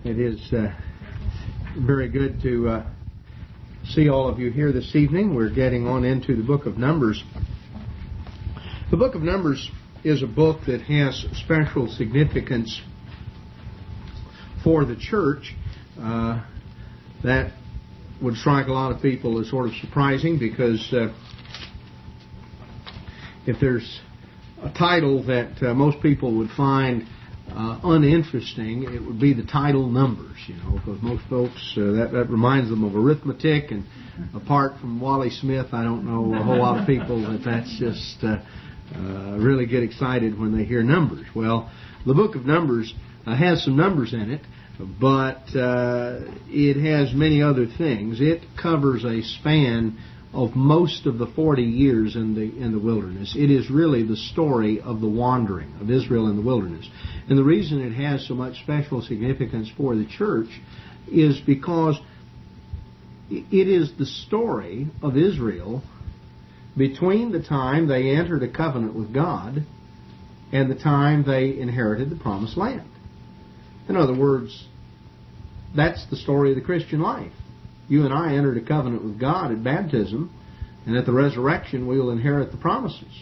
It is very good to see all of you here this evening. We're getting on into the book of Numbers. The book of Numbers is a book that has special significance for the church. That would strike a lot of people as sort of surprising, because if there's a title that most people would find uninteresting, it would be the title Numbers, because most folks, that reminds them of arithmetic, and apart from Wally Smith, I don't know a whole lot of people that's just really get excited when they hear numbers. Well, the book of Numbers has some numbers in it, but it has many other things. It covers a span of most of the 40 years in the wilderness. It is really the story of the wandering of Israel in the wilderness. And the reason it has so much special significance for the church is because it is the story of Israel between the time they entered a covenant with God and the time they inherited the promised land. In other words, that's the story of the Christian life. You and I entered a covenant with God at baptism, and at the resurrection we will inherit the promises.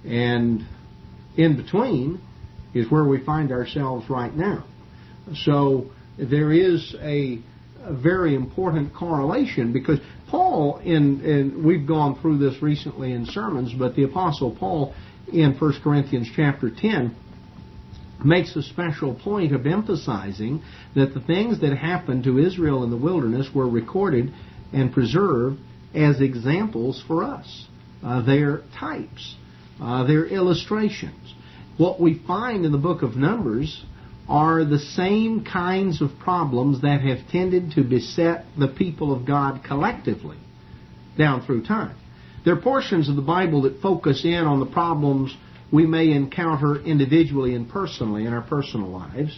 And in between is where we find ourselves right now. So there is a very important correlation, because Paul, and we've gone through this recently in sermons, but the Apostle Paul in 1 Corinthians chapter 10 makes a special point of emphasizing that the things that happened to Israel in the wilderness were recorded and preserved as examples for us. They're types. They're illustrations. What we find in the book of Numbers are the same kinds of problems that have tended to beset the people of God collectively down through time. There are portions of the Bible that focus in on the problems we may encounter individually and personally in our personal lives.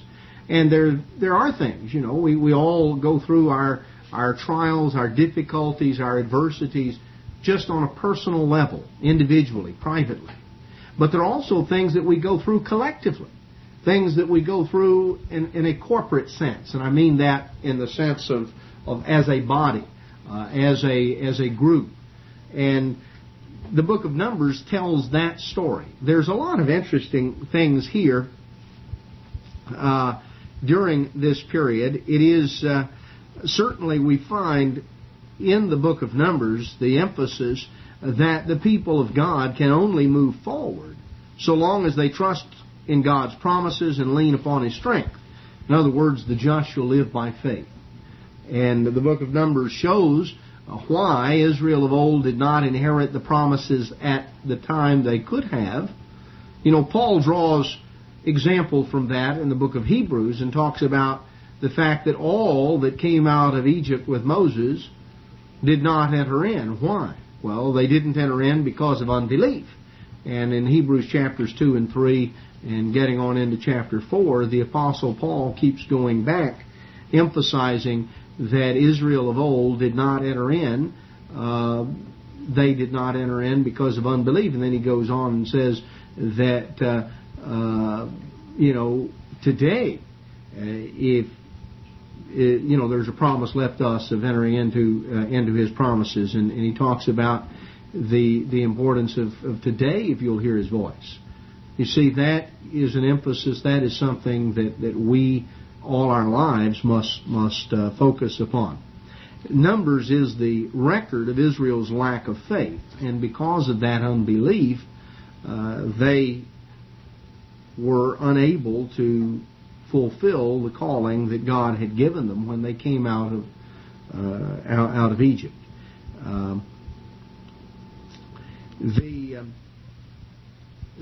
And there are things, we all go through our trials, our difficulties, our adversities, just on a personal level, individually, privately. But there are also things that we go through collectively, things that we go through in a corporate sense. And I mean that in the sense of as a body, as a group. And the book of Numbers tells that story. There's a lot of interesting things here during this period. It is certainly, we find in the book of Numbers the emphasis that the people of God can only move forward so long as they trust in God's promises and lean upon His strength. In other words, the just shall live by faith. And the book of Numbers shows why Israel of old did not inherit the promises at the time they could have. Paul draws example from that in the book of Hebrews and talks about the fact that all that came out of Egypt with Moses did not enter in. Why? Well, they didn't enter in because of unbelief. And in Hebrews chapters 2 and 3 and getting on into chapter 4, the Apostle Paul keeps going back, emphasizing that Israel of old did not enter in. They did not enter in because of unbelief. And then he goes on and says that, today, if there's a promise left us of entering into His promises. And he talks about the importance of today, if you'll hear His voice. You see, that is an emphasis, that is something that we all our lives must focus upon. Numbers is the record of Israel's lack of faith, and because of that unbelief, they were unable to fulfill the calling that God had given them when they came out of Egypt.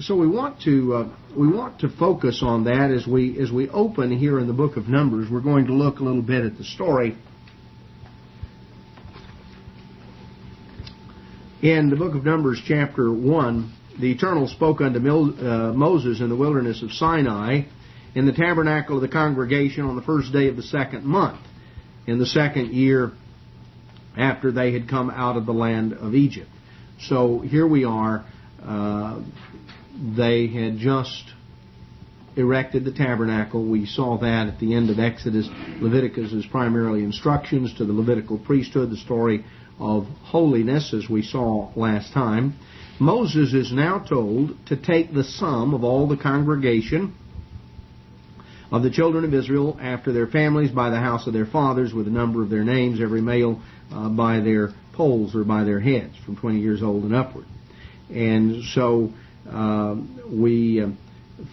So we want to focus on that as we open here in the book of Numbers. We're going to look a little bit at the story. In the book of Numbers, chapter 1, the Eternal spoke unto Moses in the wilderness of Sinai, in the tabernacle of the congregation, on the first day of the second month, in the second year after they had come out of the land of Egypt. So here we are. They had just erected the tabernacle. We saw that at the end of Exodus. Leviticus is primarily instructions to the Levitical priesthood, the story of holiness, as we saw last time. Moses is now told to take the sum of all the congregation of the children of Israel after their families by the house of their fathers, with the number of their names, every male by their polls or by their heads, from 20 years old and upward. And so we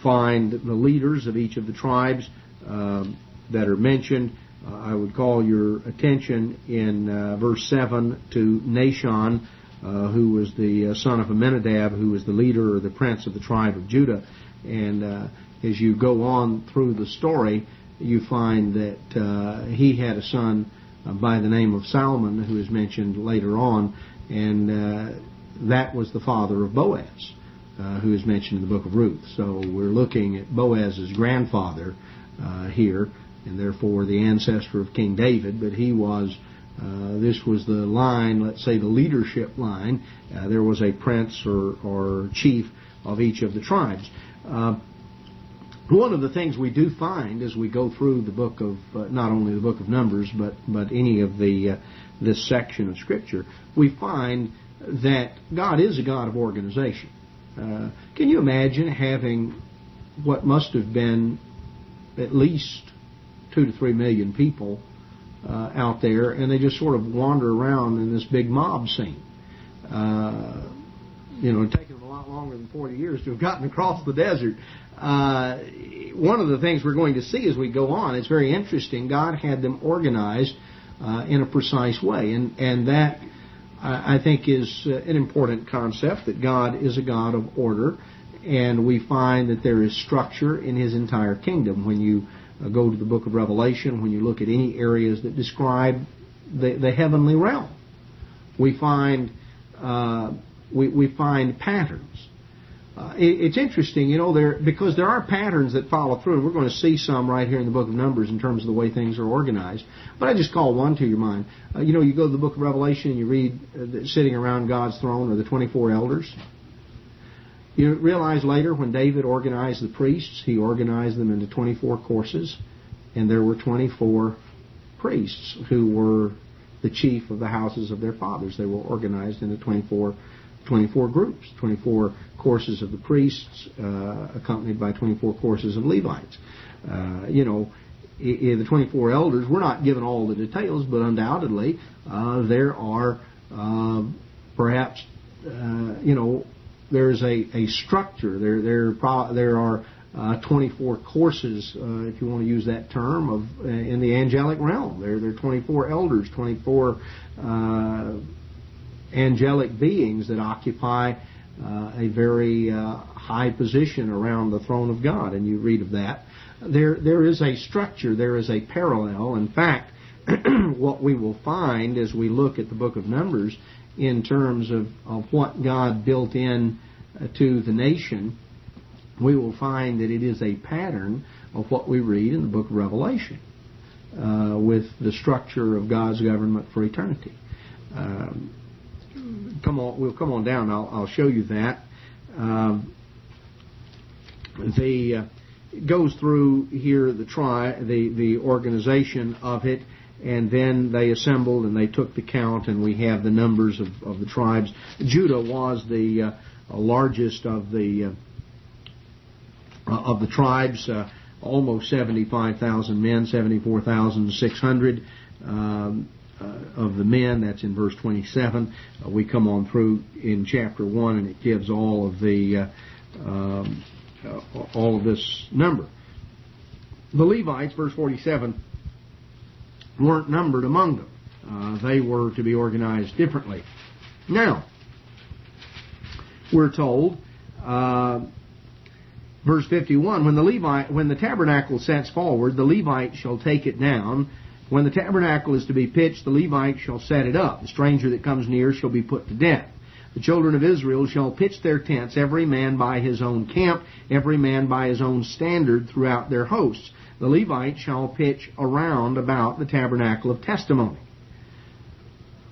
find the leaders of each of the tribes that are mentioned. I would call your attention in verse 7 to Nahshon, who was the son of Amminadab, who was the leader or the prince of the tribe of Judah. And as you go on through the story, you find that he had a son by the name of Salmon, who is mentioned later on, and that was the father of Boaz, who is mentioned in the book of Ruth. So we're looking at Boaz's grandfather here, and therefore the ancestor of King David, but he was, this was the line, let's say the leadership line. There was a prince or chief of each of the tribes. One of the things we do find as we go through the book of, not only the book of Numbers, but any of this section of Scripture, we find that God is a God of organization. Can you imagine having what must have been at least 2 to 3 million people out there, and they just sort of wander around in this big mob scene? It taken them a lot longer than 40 years to have gotten across the desert. One of the things we're going to see as we go on, it's very interesting, God had them organized in a precise way, and that I think is an important concept, that God is a God of order, and we find that there is structure in His entire kingdom. When you go to the book of Revelation, when you look at any areas that describe the heavenly realm, we find patterns. It's interesting, because there are patterns that follow through, and we're going to see some right here in the book of Numbers in terms of the way things are organized. But I just call one to your mind. You go to the book of Revelation and you read sitting around God's throne are the 24 elders. You realize later when David organized the priests, he organized them into 24 courses, and there were 24 priests who were the chief of the houses of their fathers. They were organized into 24 groups, 24 courses of the priests, accompanied by 24 courses of Levites. The 24 elders, we're not given all the details, but undoubtedly there are perhaps, there's a structure. There are 24 courses, if you want to use that term, in the angelic realm. There are 24 elders, 24 angelic beings that occupy a very high position around the throne of God, and you read of that. There is a structure, there is a parallel. In fact, what we will find as we look at the book of Numbers in terms of what God built in to the nation, we will find that it is a pattern of what we read in the book of Revelation with the structure of God's government for eternity. We'll come on down. I'll show you that. It goes through here the organization of it, and then they assembled and they took the count, and we have the numbers of the tribes. Judah was the largest of the tribes, almost 75,000 men, 74,600 of the men. That's in verse 27. We come on through in chapter 1, and it gives all of this number. The Levites, verse 47, weren't numbered among them. They were to be organized differently. Now, we're told, verse 51, when the tabernacle sets forward, the Levite shall take it down. When the tabernacle is to be pitched, the Levite shall set it up. The stranger that comes near shall be put to death. The children of Israel shall pitch their tents, every man by his own camp, every man by his own standard throughout their hosts. The Levite shall pitch around about the tabernacle of testimony,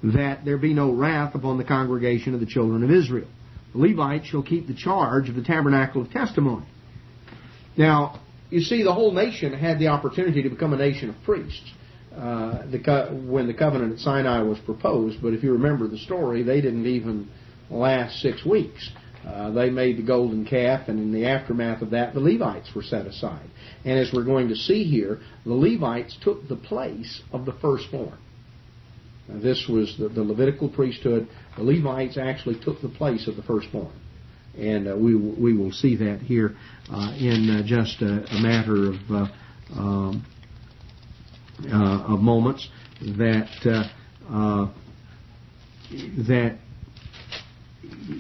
that there be no wrath upon the congregation of the children of Israel. The Levite shall keep the charge of the tabernacle of testimony. Now, you see, the whole nation had the opportunity to become a nation of priests when the covenant at Sinai was proposed. But if you remember the story, they didn't even last 6 weeks. They made the golden calf, and in the aftermath of that, the Levites were set aside. And as we're going to see here, the Levites took the place of the firstborn. Now, this was the Levitical priesthood. The Levites actually took the place of the firstborn. And we will see that here in just a matter of moments. That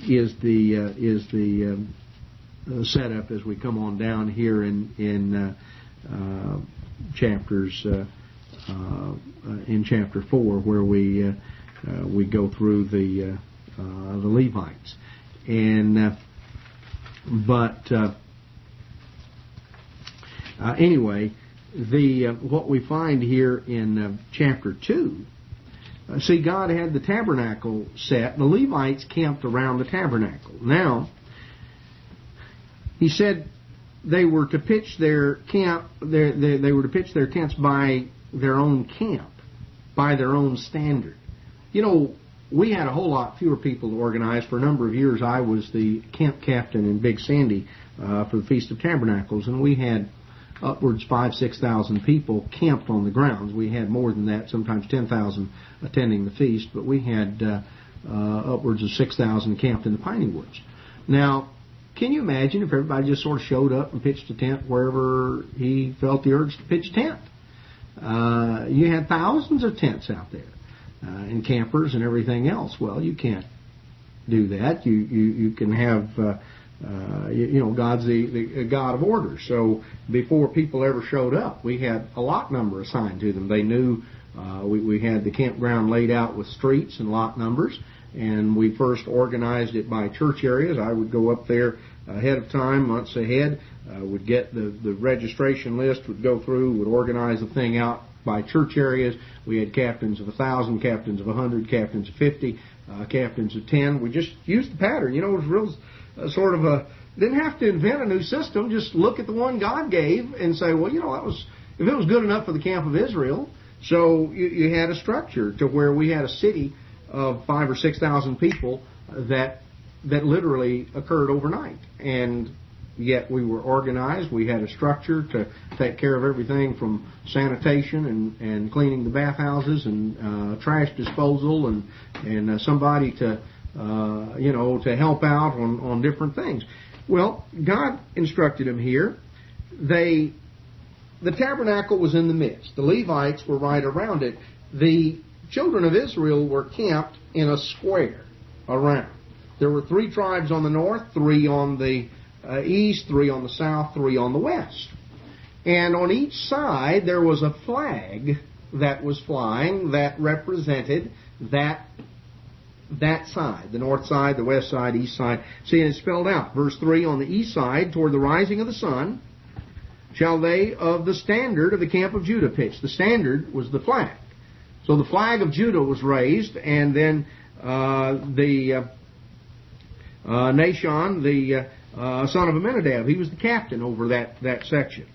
is the setup as we come on down here in chapters in chapter 4, where we go through the Levites. And anyway, what we find here in chapter 2. See, God had the tabernacle set. The Levites camped around the tabernacle. Now, He said they were to pitch their camp. They were to pitch their tents by their own camp, by their own standard. You know, we had a whole lot fewer people to organize. For a number of years, I was the camp captain in Big Sandy for the Feast of Tabernacles, and we had upwards 5,000-6,000 people camped on the grounds. We had more than that, sometimes 10,000 attending the feast, but we had upwards of 6,000 camped in the piney woods. Now, can you imagine if everybody just sort of showed up and pitched a tent wherever he felt the urge to pitch a tent? You had thousands of tents out there and campers and everything else. Well, you can't do that. You can have God's the God of order. So before people ever showed up, we had a lot number assigned to them. They knew we had the campground laid out with streets and lot numbers, and we first organized it by church areas. I would go up there ahead of time, months ahead, would get the registration list, would go through, would organize the thing out by church areas. We had captains of 1,000, captains of 100, captains of 50, captains of 10. We just used the pattern. You know, it was real sort of didn't have to invent a new system. Just look at the one God gave and say, well, you know, if it was good enough for the camp of Israel. So you had a structure to where we had a city of 5,000 or 6,000 people that literally occurred overnight. And yet we were organized. We had a structure to take care of everything from sanitation and cleaning the bathhouses and trash disposal and somebody to help out on different things. Well, God instructed him here. The tabernacle was in the midst. The Levites were right around it. The children of Israel were camped in a square around. There were 3 tribes on the north, 3 on the east, 3 on the south, 3 on the west. And on each side there was a flag that was flying that represented that side, the north side, the west side, east side. See, and it's spelled out. Verse 3, on the east side, toward the rising of the sun, shall they of the standard of the camp of Judah pitch. The standard was the flag. So the flag of Judah was raised, and then Nashon, the son of Amminadab, he was the captain over that section.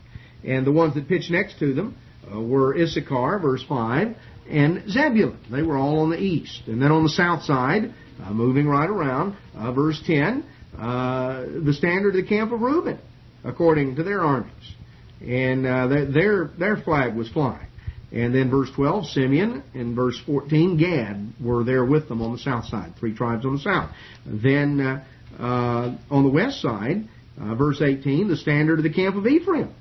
And the ones that pitched next to them were Issachar, verse 5, and Zebulun. They were all on the east. And then on the south side, moving right around, verse 10, the standard of the camp of Reuben, according to their armies. And their flag was flying. And then verse 12, Simeon, and verse 14, Gad were there with them on the south side, 3 tribes on the south. Then on the west side, verse 18, the standard of the camp of Ephraim.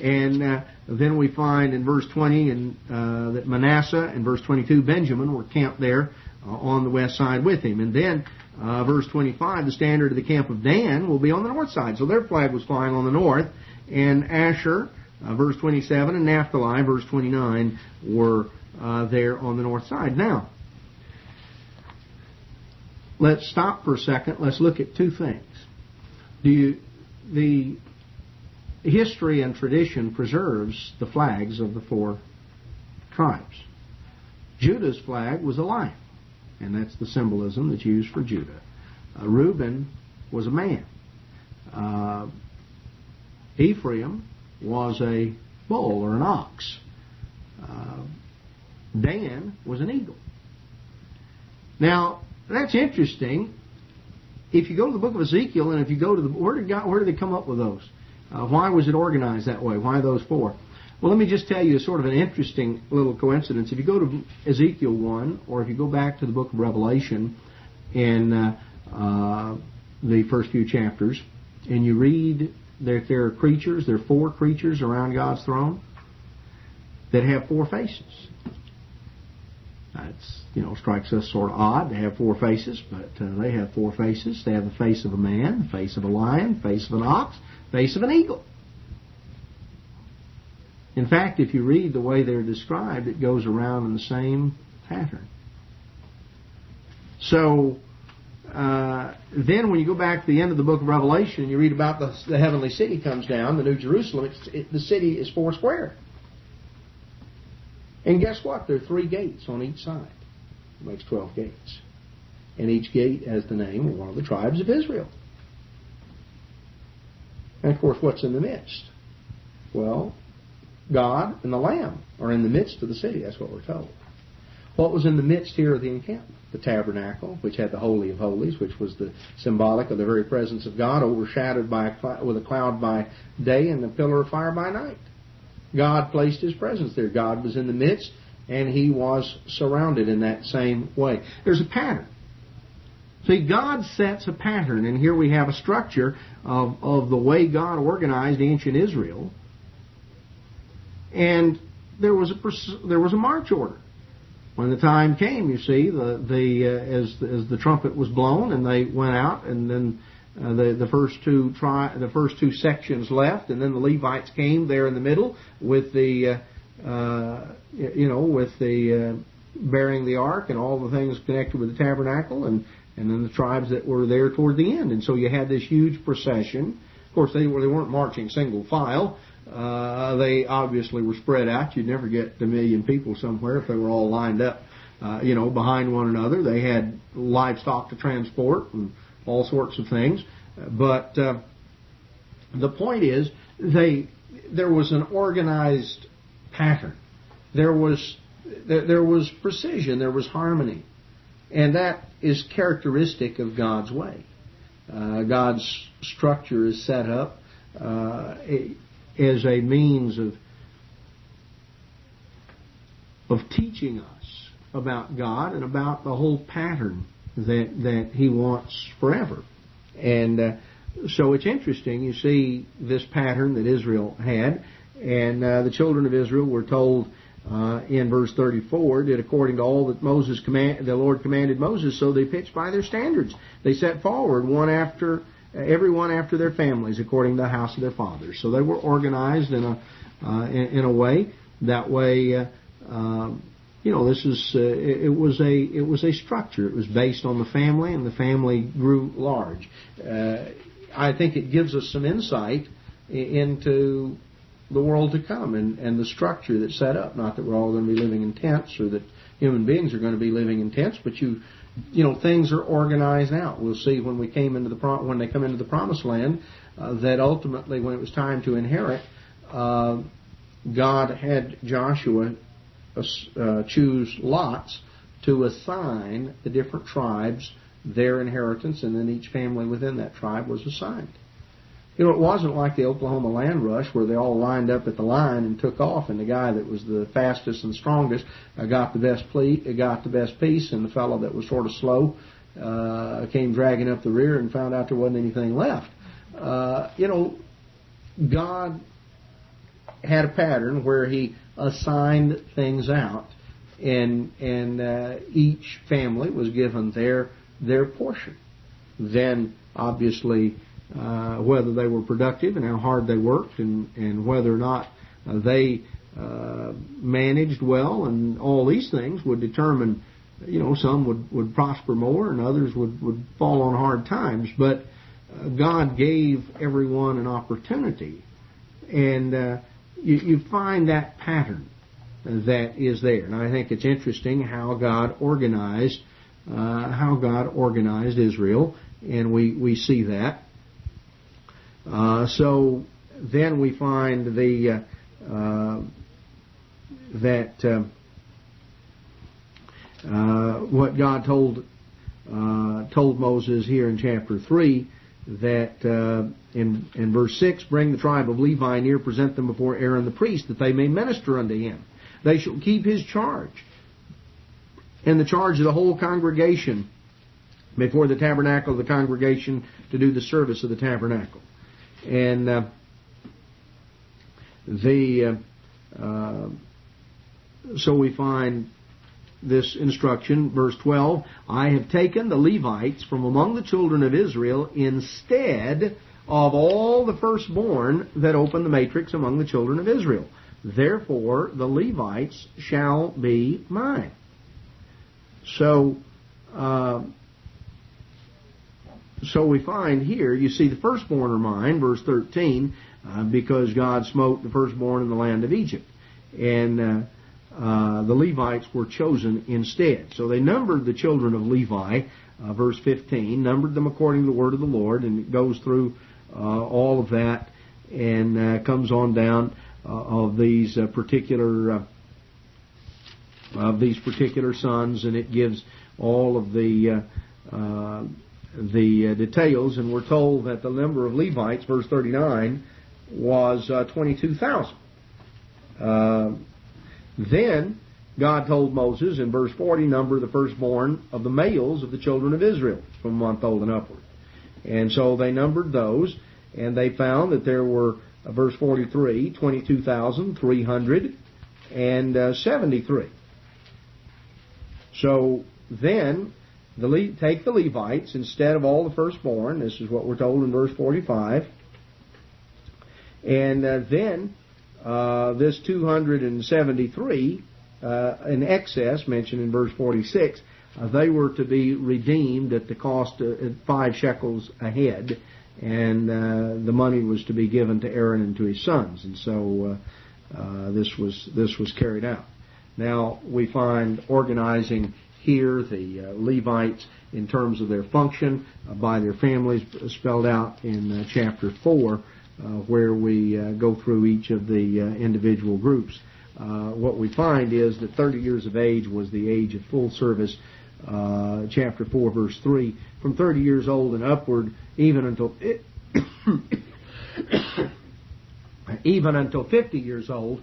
And then we find in verse 20 that Manasseh, and verse 22, Benjamin were camped there on the west side with him. And then verse 25, the standard of the camp of Dan will be on the north side. So their flag was flying on the north. And Asher, verse 27, and Naphtali, verse 29, were there on the north side. Now, let's stop for a second. Let's look at 2 things. The history and tradition preserves the flags of the 4 tribes. Judah's flag was a lion, and that's the symbolism that's used for Judah. Reuben was a man. Ephraim was a bull or an ox. Dan was an eagle. Now, that's interesting. If you go to the book of Ezekiel, and if you go to where did they come up with those? Why was it organized that way? Why those four? Well, let me just tell you sort of an interesting little coincidence. If you go to Ezekiel 1, or if you go back to the book of Revelation in the first few chapters, and you read that there are creatures, there are four creatures around God's throne that have four faces. That's, strikes us sort of odd to have four faces, but they have four faces. They have the face of a man, the face of a lion, the face of an ox, the face of an eagle. In fact, if you read the way they're described, it goes around in the same pattern. So, then when you go back to the end of the book of Revelation, you read about the heavenly city comes down, the New Jerusalem. The city is four square. And guess what? There are 3 gates on each side. It makes 12 gates. And each gate has the name of one of the tribes of Israel. And of course, what's in the midst? Well, God and the Lamb are in the midst of the city. That's what we're told. What was in the midst here of the encampment? The tabernacle, which had the Holy of Holies, which was the symbolic of the very presence of God, overshadowed with a cloud by day and a pillar of fire by night. God placed His presence there. God was in the midst, and He was surrounded in that same way. There's a pattern. See, God sets a pattern, and here we have a structure of the way God organized ancient Israel. And there was a march order. When the time came, you see, as the trumpet was blown, and they went out, and then the first two sections left, and then the Levites came there in the middle with the bearing the ark and all the things connected with the tabernacle, and then the tribes that were there toward the end. And so you had this huge procession. Of course, they weren't marching single file. They obviously were spread out. You'd never get 1 million people somewhere if they were all lined up, behind one another. They had livestock to transport and all sorts of things. But the point is, there was an organized pattern. There was precision. There was harmony. And that is characteristic of God's way. God's structure is set up as a means of teaching us about God and about the whole pattern that He wants forever. And so it's interesting. You see this pattern that Israel had, and the children of Israel were told in verse 34, did according to all that the Lord commanded Moses, so they pitched by their standards. They set forward everyone after their families, according to the house of their fathers. So they were organized in a way. That way, it was a structure. It was based on the family, and the family grew large. I think it gives us some insight into the world to come and the structure that's set up. Not that we're all going to be living in tents, or that human beings are going to be living in tents, but things are organized out. We'll see when they come into the Promised Land that ultimately, when it was time to inherit, God had Joshua choose lots to assign the different tribes their inheritance, and then each family within that tribe was assigned. It wasn't like the Oklahoma land rush where they all lined up at the line and took off, and the guy that was the fastest and strongest got the best piece, and the fellow that was sort of slow came dragging up the rear and found out there wasn't anything left. God had a pattern where He assigned things out, and each family was given their portion. Then, obviously, whether they were productive and how hard they worked, and whether or not they managed well, and all these things would determine, some would prosper more and others would fall on hard times. But God gave everyone an opportunity, and you find that pattern that is there. And I think it's interesting how God organized Israel, and we see that. So then we find what God told Moses here in chapter 3, that in verse 6, bring the tribe of Levi near, present them before Aaron the priest, that they may minister unto him. They shall keep his charge, and the charge of the whole congregation before the tabernacle of the congregation, to do the service of the tabernacle. And so we find this instruction, verse 12, I have taken the Levites from among the children of Israel instead of all the firstborn that open the matrix among the children of Israel. Therefore the Levites shall be mine. So we find here, you see, the firstborn are mine, verse 13, because God smote the firstborn in the land of Egypt. And the Levites were chosen instead. So they numbered the children of Levi, verse 15, numbered them according to the word of the Lord, and it goes through all of that and comes on down of these particular sons, and it gives all of the details. And we're told that the number of Levites, verse 39, was 22,000. Then God told Moses in verse 40, number the firstborn of the males of the children of Israel from a month old and upward. And so they numbered those, and they found that there were, verse 43, 22,373. So then, take the Levites instead of all the firstborn. This is what we're told in verse 45. And then this 273 in excess, mentioned in verse 46, they were to be redeemed at the cost of 5 shekels a head, and the money was to be given to Aaron and to his sons. And so this was carried out. Now we find organizing here the Levites in terms of their function by their families spelled out in chapter 4, where we go through each of the individual groups. What we find is that 30 years of age was the age of full service. Chapter 4, verse 3, from 30 years old and upward, even until 50 years old,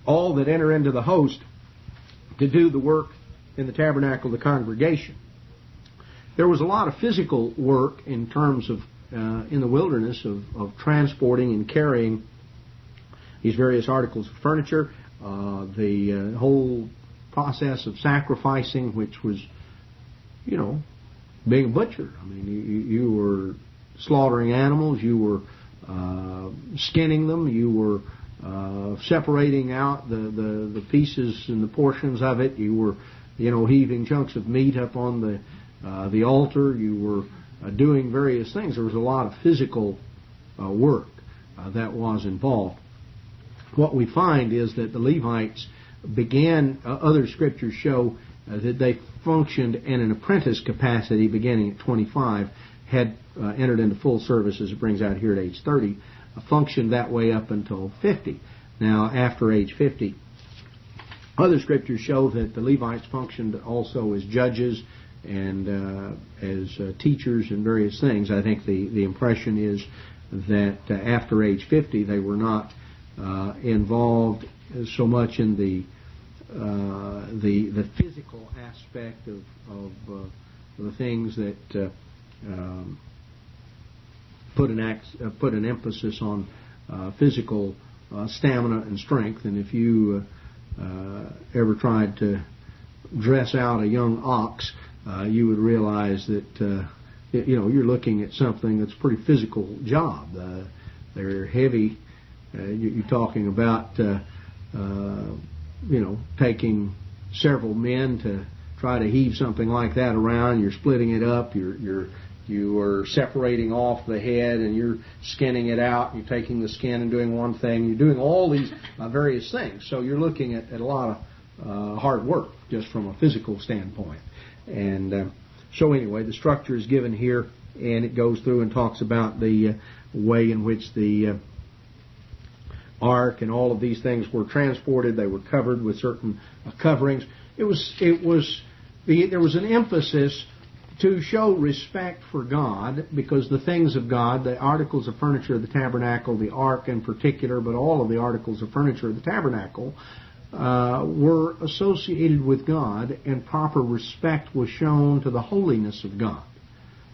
all that enter into the host to do the work in the tabernacle of the congregation. There was a lot of physical work in terms of in the wilderness of transporting and carrying these various articles of furniture, the whole process of sacrificing, which was, being a butcher. I mean, you were slaughtering animals, you were skinning them, you were separating out the pieces and the portions of it. You were, heaving chunks of meat up on the altar. You were doing various things. There was a lot of physical work that was involved. What we find is that the Levites began, other scriptures show that they functioned in an apprentice capacity beginning at 25, had entered into full service, as it brings out here at age 30, functioned that way up until 50. Now, after age 50, other scriptures show that the Levites functioned also as judges and as teachers and various things. I think the impression is that after age 50, they were not involved so much in the physical aspect of the things that put an emphasis on physical stamina and strength. And if you ever tried to dress out a young ox, you would realize that you're looking at something that's a pretty physical job. They're heavy. You're talking about taking several men to try to heave something like that around. You're splitting it up. You are separating off the head, and you're skinning it out. You're taking the skin and doing one thing. You're doing all these various things. So you're looking at a lot of hard work just from a physical standpoint. And so anyway, the structure is given here, and it goes through and talks about the way in which the ark and all of these things were transported. They were covered with certain coverings. There was an emphasis to show respect for God, because the things of God, the articles of furniture of the tabernacle, the ark in particular, but all of the articles of furniture of the tabernacle, were associated with God, and proper respect was shown to the holiness of God.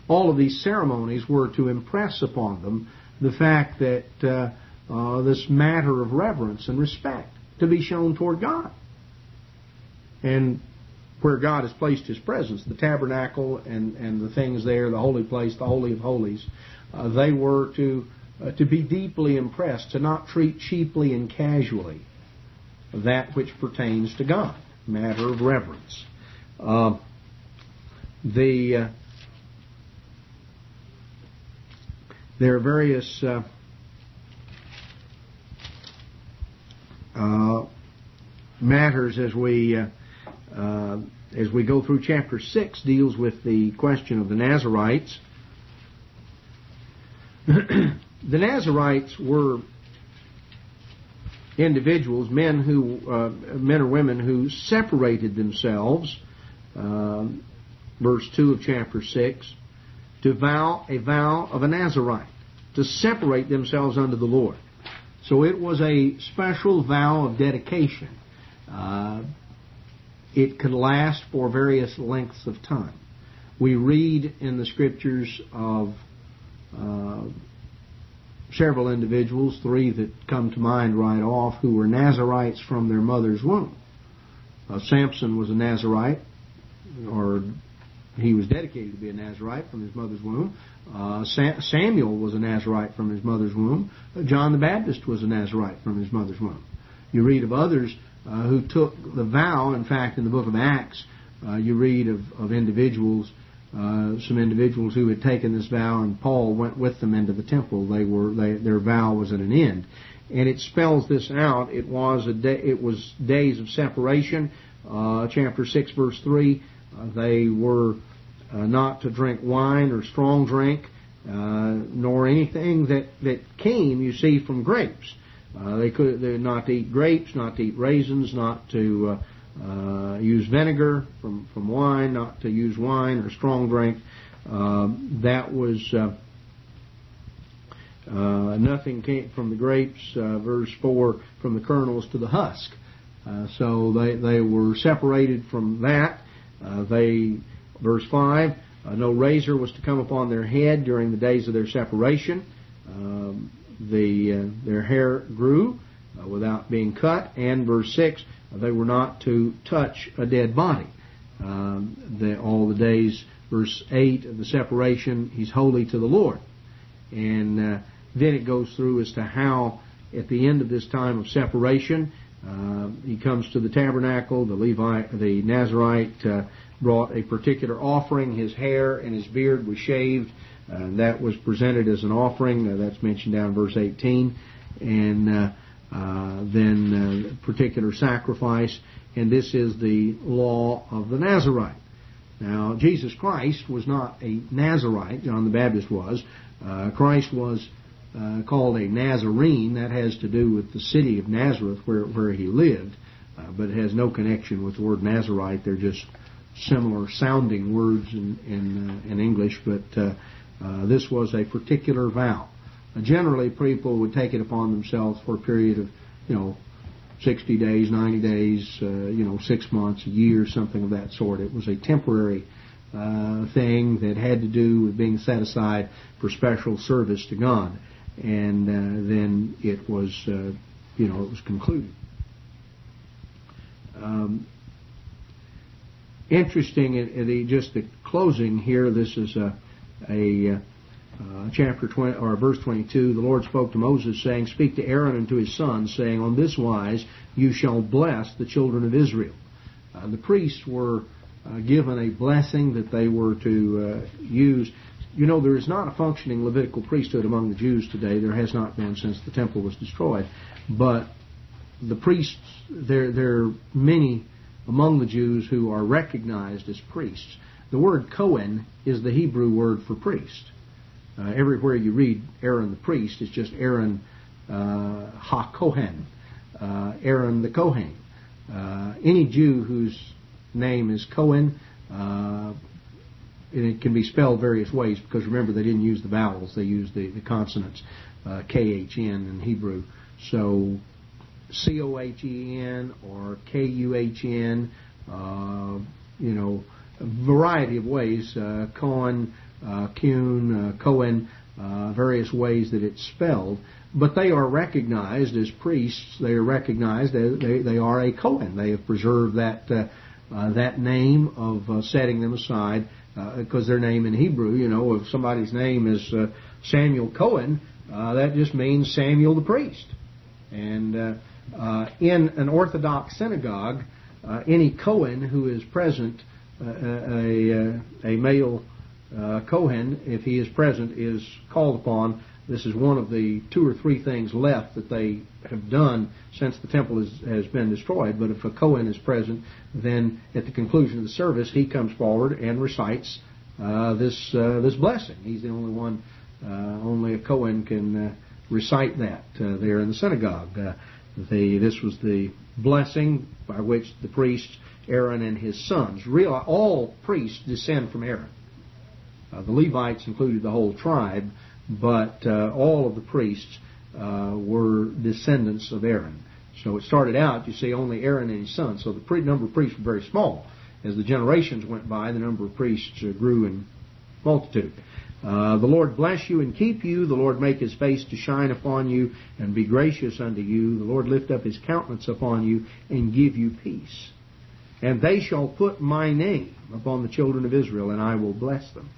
All of these ceremonies were to impress upon them the fact that this matter of reverence and respect to be shown toward God. And where God has placed His presence, the tabernacle and the things there, the holy place, the Holy of Holies, they were to be deeply impressed, to not treat cheaply and casually that which pertains to God, matter of reverence. There are various matters as we go through. Chapter 6 deals with the question of the Nazarites. The Nazarites were individuals, men or women who separated themselves, verse 2 of chapter 6, to vow a vow of a Nazarite, to separate themselves unto the Lord. So it was a special vow of dedication. It could last for various lengths of time. We read in the Scriptures of several individuals, three that come to mind right off, who were Nazarites from their mother's womb. Samson was a Nazarite, or he was dedicated to be a Nazarite from his mother's womb. Samuel was a Nazarite from his mother's womb. John the Baptist was a Nazarite from his mother's womb. You read of others who took the vow. In fact, in the book of Acts, you read of individuals, some individuals who had taken this vow, and Paul went with them into the temple. Their vow was at an end, and it spells this out. It was days of separation. Chapter 6, verse 3. They were not to drink wine or strong drink, nor anything that came, you see, from grapes. They're not to eat grapes, not to eat raisins, not to use vinegar from wine, not to use wine or strong drink. That was nothing came from the grapes, verse 4, from the kernels to the husk. So they were separated from that. Verse 5, no razor was to come upon their head during the days of their separation. Their hair grew without being cut. And verse 6, they were not to touch a dead body. All the days, verse 8, of the separation, he's holy to the Lord. And then it goes through as to how, at the end of this time of separation, he comes to the tabernacle. The Nazarite brought a particular offering. His hair and his beard was shaved. That was presented as an offering. That's mentioned down in verse 18. And then particular sacrifice. And this is the law of the Nazarite. Now, Jesus Christ was not a Nazarite. John the Baptist was. Christ was called a Nazarene. That has to do with the city of Nazareth where he lived, but it has no connection with the word Nazarite. They're just similar sounding words in English, but this was a particular vow. Generally, people would take it upon themselves for a period of 60 days, 90 days, 6 months, a year, something of that sort. It was a temporary thing that had to do with being set aside for special service to God. And then it was, it was concluded. Interesting, just the closing here. This is chapter 20 or verse 22. The Lord spoke to Moses, saying, "Speak to Aaron and to his sons, saying, On this wise you shall bless the children of Israel." The priests were given a blessing that they were to use. There is not a functioning Levitical priesthood among the Jews today. There has not been since the temple was destroyed. But the priests, there are many among the Jews who are recognized as priests. The word Cohen is the Hebrew word for priest. everywhere you read Aaron the priest, it's just Aaron HaKohen, Aaron the Kohen. Any Jew whose name is Cohen, and it can be spelled various ways, because remember, they didn't use the vowels, they used the consonants, K-H-N in Hebrew. So C-O-H-E-N or K-U-H-N, a variety of ways, Cohen, Kuhn, Cohen, various ways that it's spelled. But they are recognized as priests. They are recognized as they are a Cohen. They have preserved that name of setting them aside, because their name in Hebrew, if somebody's name is Samuel Cohen, that just means Samuel the priest. And in an Orthodox synagogue, any Cohen who is present, a male Kohen, if he is present, is called upon. This is one of the 2 or 3 things left that they have done since the temple has been destroyed. But if a Kohen is present, then at the conclusion of the service, he comes forward and recites this blessing. He's the only one, only a Kohen can recite that there in the synagogue. This was the blessing by which the priests, Aaron and his sons, all priests descend from Aaron. The Levites included the whole tribe, but all of the priests were descendants of Aaron. So it started out, you see, only Aaron and his sons. So the number of priests were very small. As the generations went by, the number of priests grew in multitude. The Lord bless you and keep you. The Lord make His face to shine upon you and be gracious unto you. The Lord lift up His countenance upon you and give you peace. And they shall put my name upon the children of Israel, and I will bless them.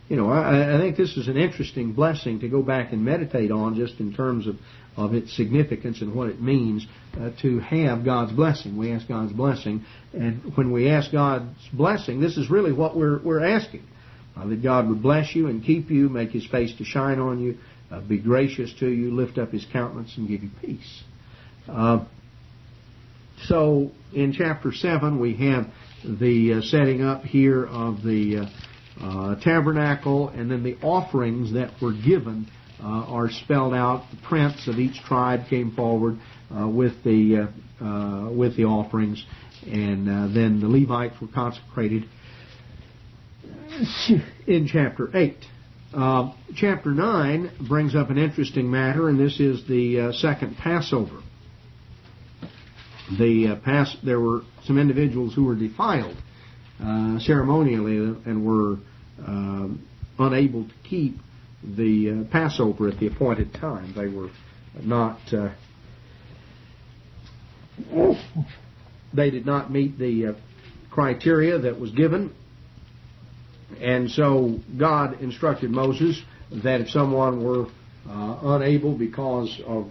I think this is an interesting blessing to go back and meditate on, just in terms of its significance and what it means to have God's blessing. We ask God's blessing, and when we ask God's blessing, this is really what we're asking. That God would bless you and keep you, make His face to shine on you, be gracious to you, lift up His countenance, and give you peace. So in chapter 7, we have the setting up here of the tabernacle, and then the offerings that were given are spelled out. The prince of each tribe came forward with the offerings, and then the Levites were consecrated in chapter 8. Chapter 9 brings up an interesting matter, and this is the second Passover. There were some individuals who were defiled ceremonially and were unable to keep the Passover at the appointed time. They were not. They did not meet the criteria that was given, and so God instructed Moses that if someone were unable because of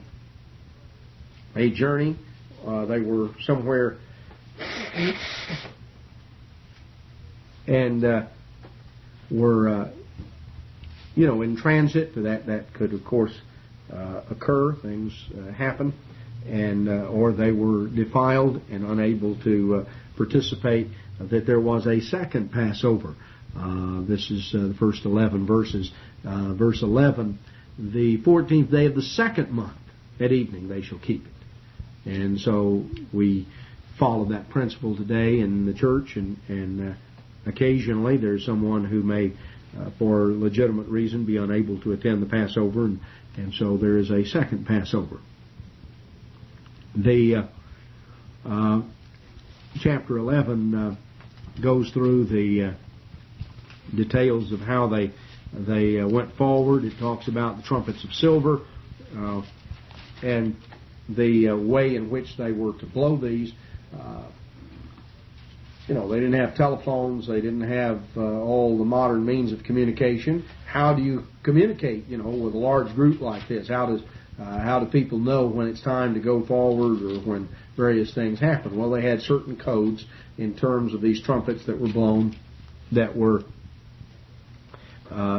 a journey, they were somewhere and were in transit, that could of course occur. Things happen, and or they were defiled and unable to participate. That there was a second Passover. This is the first 11 verses. Verse 11: the 14th day of the second month at evening they shall keep it. And so we follow that principle today in the church, and occasionally there's someone who may, for legitimate reason, be unable to attend the Passover, and so there is a second Passover. The chapter 11 goes through the details of how they went forward. It talks about the trumpets of silver and the way in which they were to blow these. They didn't have telephones. They didn't have all the modern means of communication. How do you communicate, with a large group like this? How do people know when it's time to go forward or when various things happen? Well, they had certain codes in terms of these trumpets that were blown that were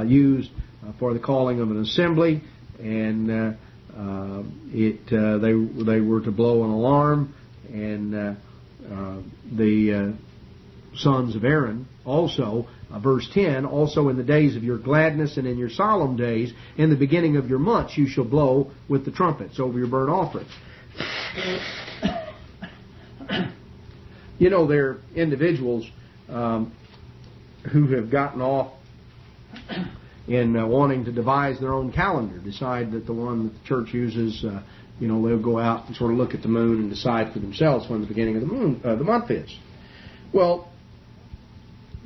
used for the calling of an assembly, and they were to blow an alarm, and the sons of Aaron. Also, verse 10, also in the days of your gladness and in your solemn days, in the beginning of your months, you shall blow with the trumpets over your burnt offerings. You know, there are individuals who have gotten off in wanting to devise their own calendar, decide that the one that the church uses, they'll go out and sort of look at the moon and decide for themselves when the beginning of the month is. Well,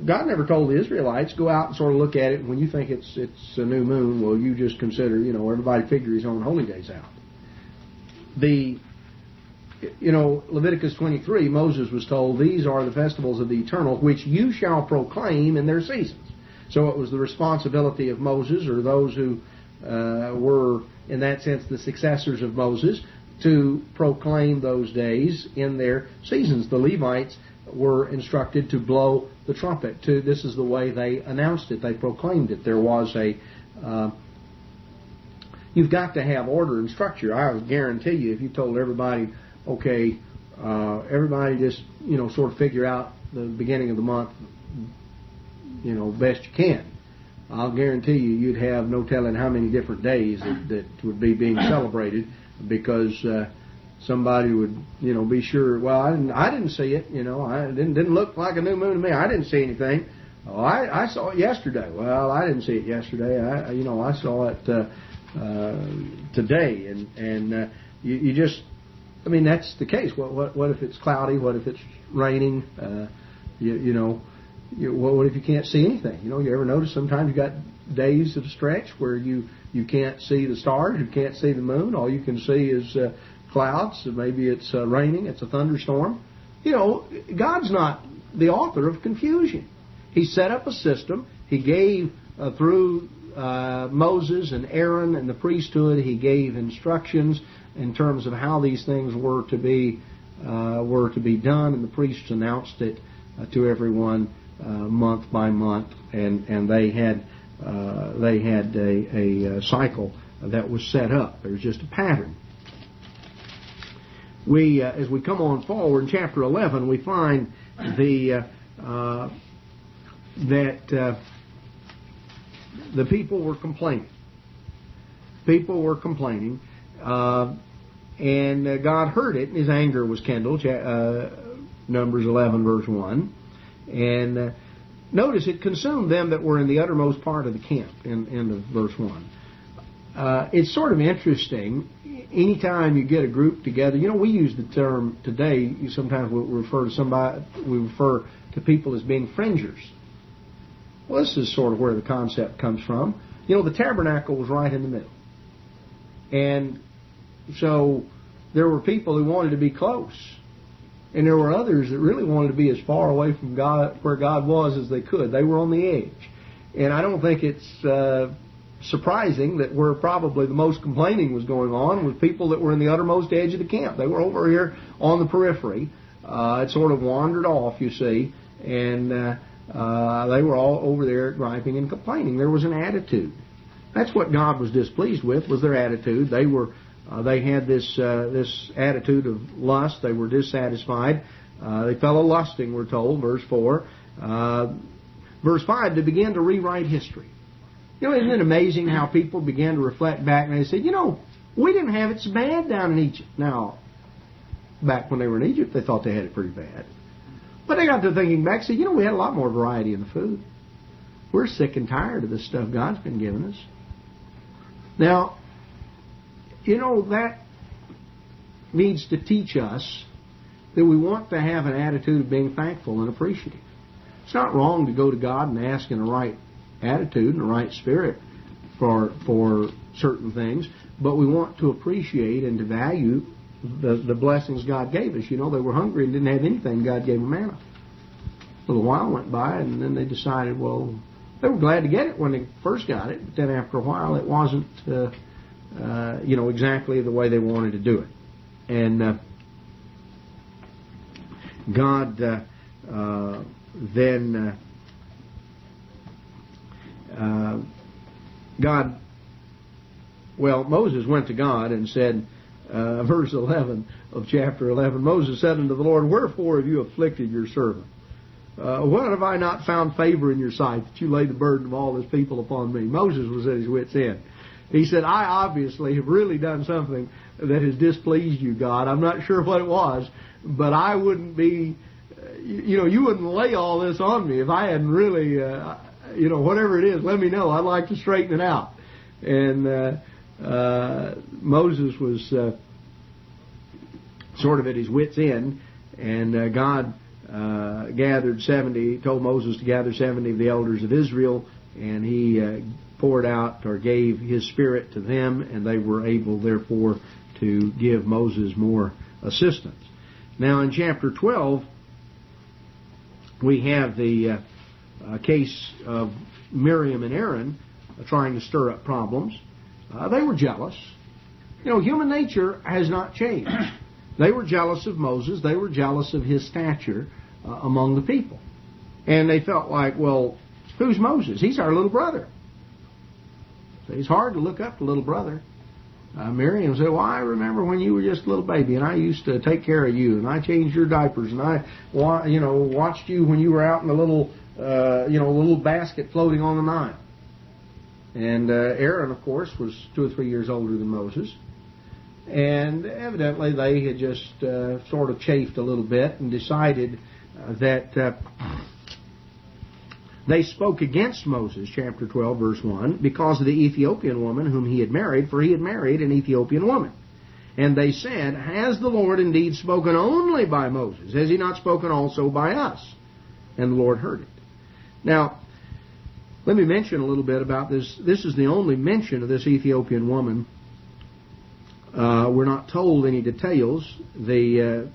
God never told the Israelites, go out and sort of look at it, and when you think it's a new moon, well, you just consider, everybody figure his own holy days out. Leviticus 23, Moses was told, these are the festivals of the eternal, which you shall proclaim in their seasons. So it was the responsibility of Moses, or those who were, in that sense, the successors of Moses, to proclaim those days in their seasons. The Levites were instructed to blow the trumpet. This is the way they announced it. They proclaimed it. There was you've got to have order and structure. I would guarantee you, if you told everybody, okay, everybody just, sort of figure out the beginning of the month, best you can, I'll guarantee you'd have no telling how many different days that would be being celebrated, because somebody would, be sure, well, I didn't see it, it didn't look like a new moon to me. I didn't see anything. Oh, I saw it yesterday. Well, I didn't see it yesterday. I saw it today. And you just, that's the case. What if it's cloudy? What if it's raining? What if you can't see anything? You ever notice sometimes you got days at a stretch where you can't see the stars, you can't see the moon. All you can see is clouds. Maybe it's raining. It's a thunderstorm. God's not the author of confusion. He set up a system. He gave through Moses and Aaron and the priesthood. He gave instructions in terms of how these things were to be done, and the priests announced it to everyone month by month, and they had a cycle that was set up. There was just a pattern. As we come on forward in chapter 11, we find that the people were complaining. People were complaining, and God heard it, and His anger was kindled. Numbers 11, verse 1. And notice it consumed them that were in the uttermost part of the camp, in end of verse 1. It's sort of interesting. Anytime you get a group together, we use the term today, sometimes we refer to people as being fringers. Well, this is sort of where the concept comes from. The tabernacle was right in the middle. And so there were people who wanted to be close. And there were others that really wanted to be as far away from God, where God was, as they could. They were on the edge. And I don't think it's surprising that where probably the most complaining was going on was people that were in the uttermost edge of the camp. They were over here on the periphery. It sort of wandered off, you see. And they were all over there griping and complaining. There was an attitude. That's what God was displeased with, was their attitude. They had this attitude of lust. They were dissatisfied. They fell a-lusting, we're told, verse 4. Verse 5, they began to rewrite history. Isn't it amazing how people began to reflect back and they said, we didn't have it so bad down in Egypt. Now, back when they were in Egypt, they thought they had it pretty bad. But they got to thinking back and said, we had a lot more variety in the food. We're sick and tired of this stuff God's been giving us. Now, that needs to teach us that we want to have an attitude of being thankful and appreciative. It's not wrong to go to God and ask in the right attitude and the right spirit for certain things, but we want to appreciate and to value the blessings God gave us. They were hungry and didn't have anything. God gave them manna. A little while went by, and then they decided, well, they were glad to get it when they first got it, but then after a while it wasn't exactly the way they wanted to do it. And God Moses went to God and said, verse 11 of chapter 11, Moses said unto the Lord, wherefore have you afflicted your servant? what have I not found favor in your sight that you lay the burden of all this people upon me? Moses was at his wit's end. He said, I obviously have really done something that has displeased you, God. I'm not sure what it was, but I wouldn't be, you wouldn't lay all this on me if I hadn't really, whatever it is, let me know. I'd like to straighten it out. And Moses was sort of at his wit's end, and God told Moses to gather 70 of the elders of Israel, and he poured out or gave his spirit to them, and they were able, therefore, to give Moses more assistance. Now, in chapter 12, we have the case of Miriam and Aaron trying to stir up problems. They were jealous. Human nature has not changed. They were jealous of Moses. They were jealous of his stature among the people. And they felt like, well, who's Moses? He's our little brother. So it's hard to look up to little brother. Miriam said, well, I remember when you were just a little baby, and I used to take care of you, and I changed your diapers, and I watched you when you were out in the little basket floating on the Nile. And Aaron, of course, was 2 or 3 years older than Moses. And evidently they had just sort of chafed a little bit and decided that they spoke against Moses, chapter 12, verse 1, because of the Ethiopian woman whom he had married, for he had married an Ethiopian woman. And they said, has the Lord indeed spoken only by Moses? Has he not spoken also by us? And the Lord heard it. Now, let me mention a little bit about this. This is the only mention of this Ethiopian woman. We're not told any details. This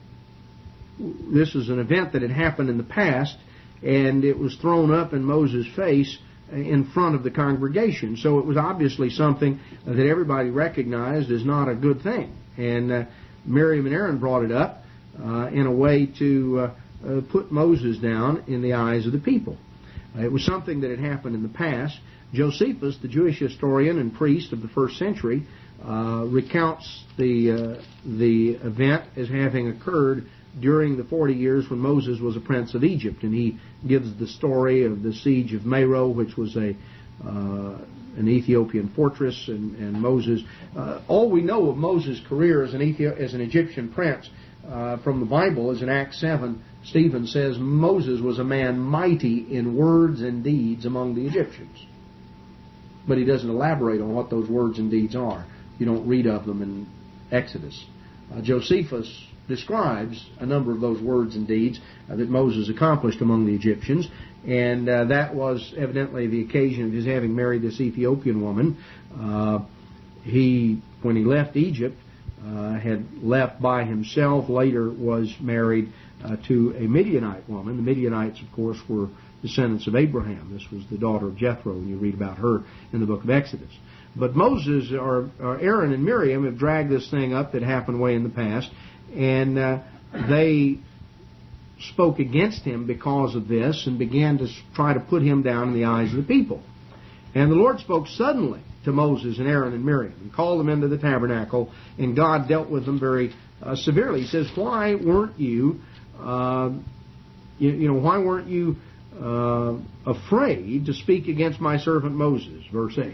is an event that had happened in the past, and it was thrown up in Moses' face in front of the congregation. So it was obviously something that everybody recognized as not a good thing. And Miriam and Aaron brought it up in a way to put Moses down in the eyes of the people. It was something that had happened in the past. Josephus, the Jewish historian and priest of the first century, recounts the event as having occurred during the 40 years when Moses was a prince of Egypt, and he gives the story of the siege of Meroe, which was an Ethiopian fortress, and Moses. All we know of Moses' career as an Egyptian prince from the Bible is in Acts 7. Stephen says Moses was a man mighty in words and deeds among the Egyptians. But he doesn't elaborate on what those words and deeds are. You don't read of them in Exodus. Josephus describes a number of those words and deeds that Moses accomplished among the Egyptians, and that was evidently the occasion of his having married this Ethiopian woman. When he left Egypt, had left by himself, later was married to a Midianite woman. The Midianites, of course, were descendants of Abraham. This was the daughter of Jethro, and you read about her in the book of Exodus. But Moses, or Aaron and Miriam, have dragged this thing up that happened way in the past, and they spoke against him because of this and began to try to put him down in the eyes of the people. And the Lord spoke suddenly to Moses and Aaron and Miriam and called them into the tabernacle, and God dealt with them very severely. He says, why weren't you afraid to speak against my servant Moses? Verse 8.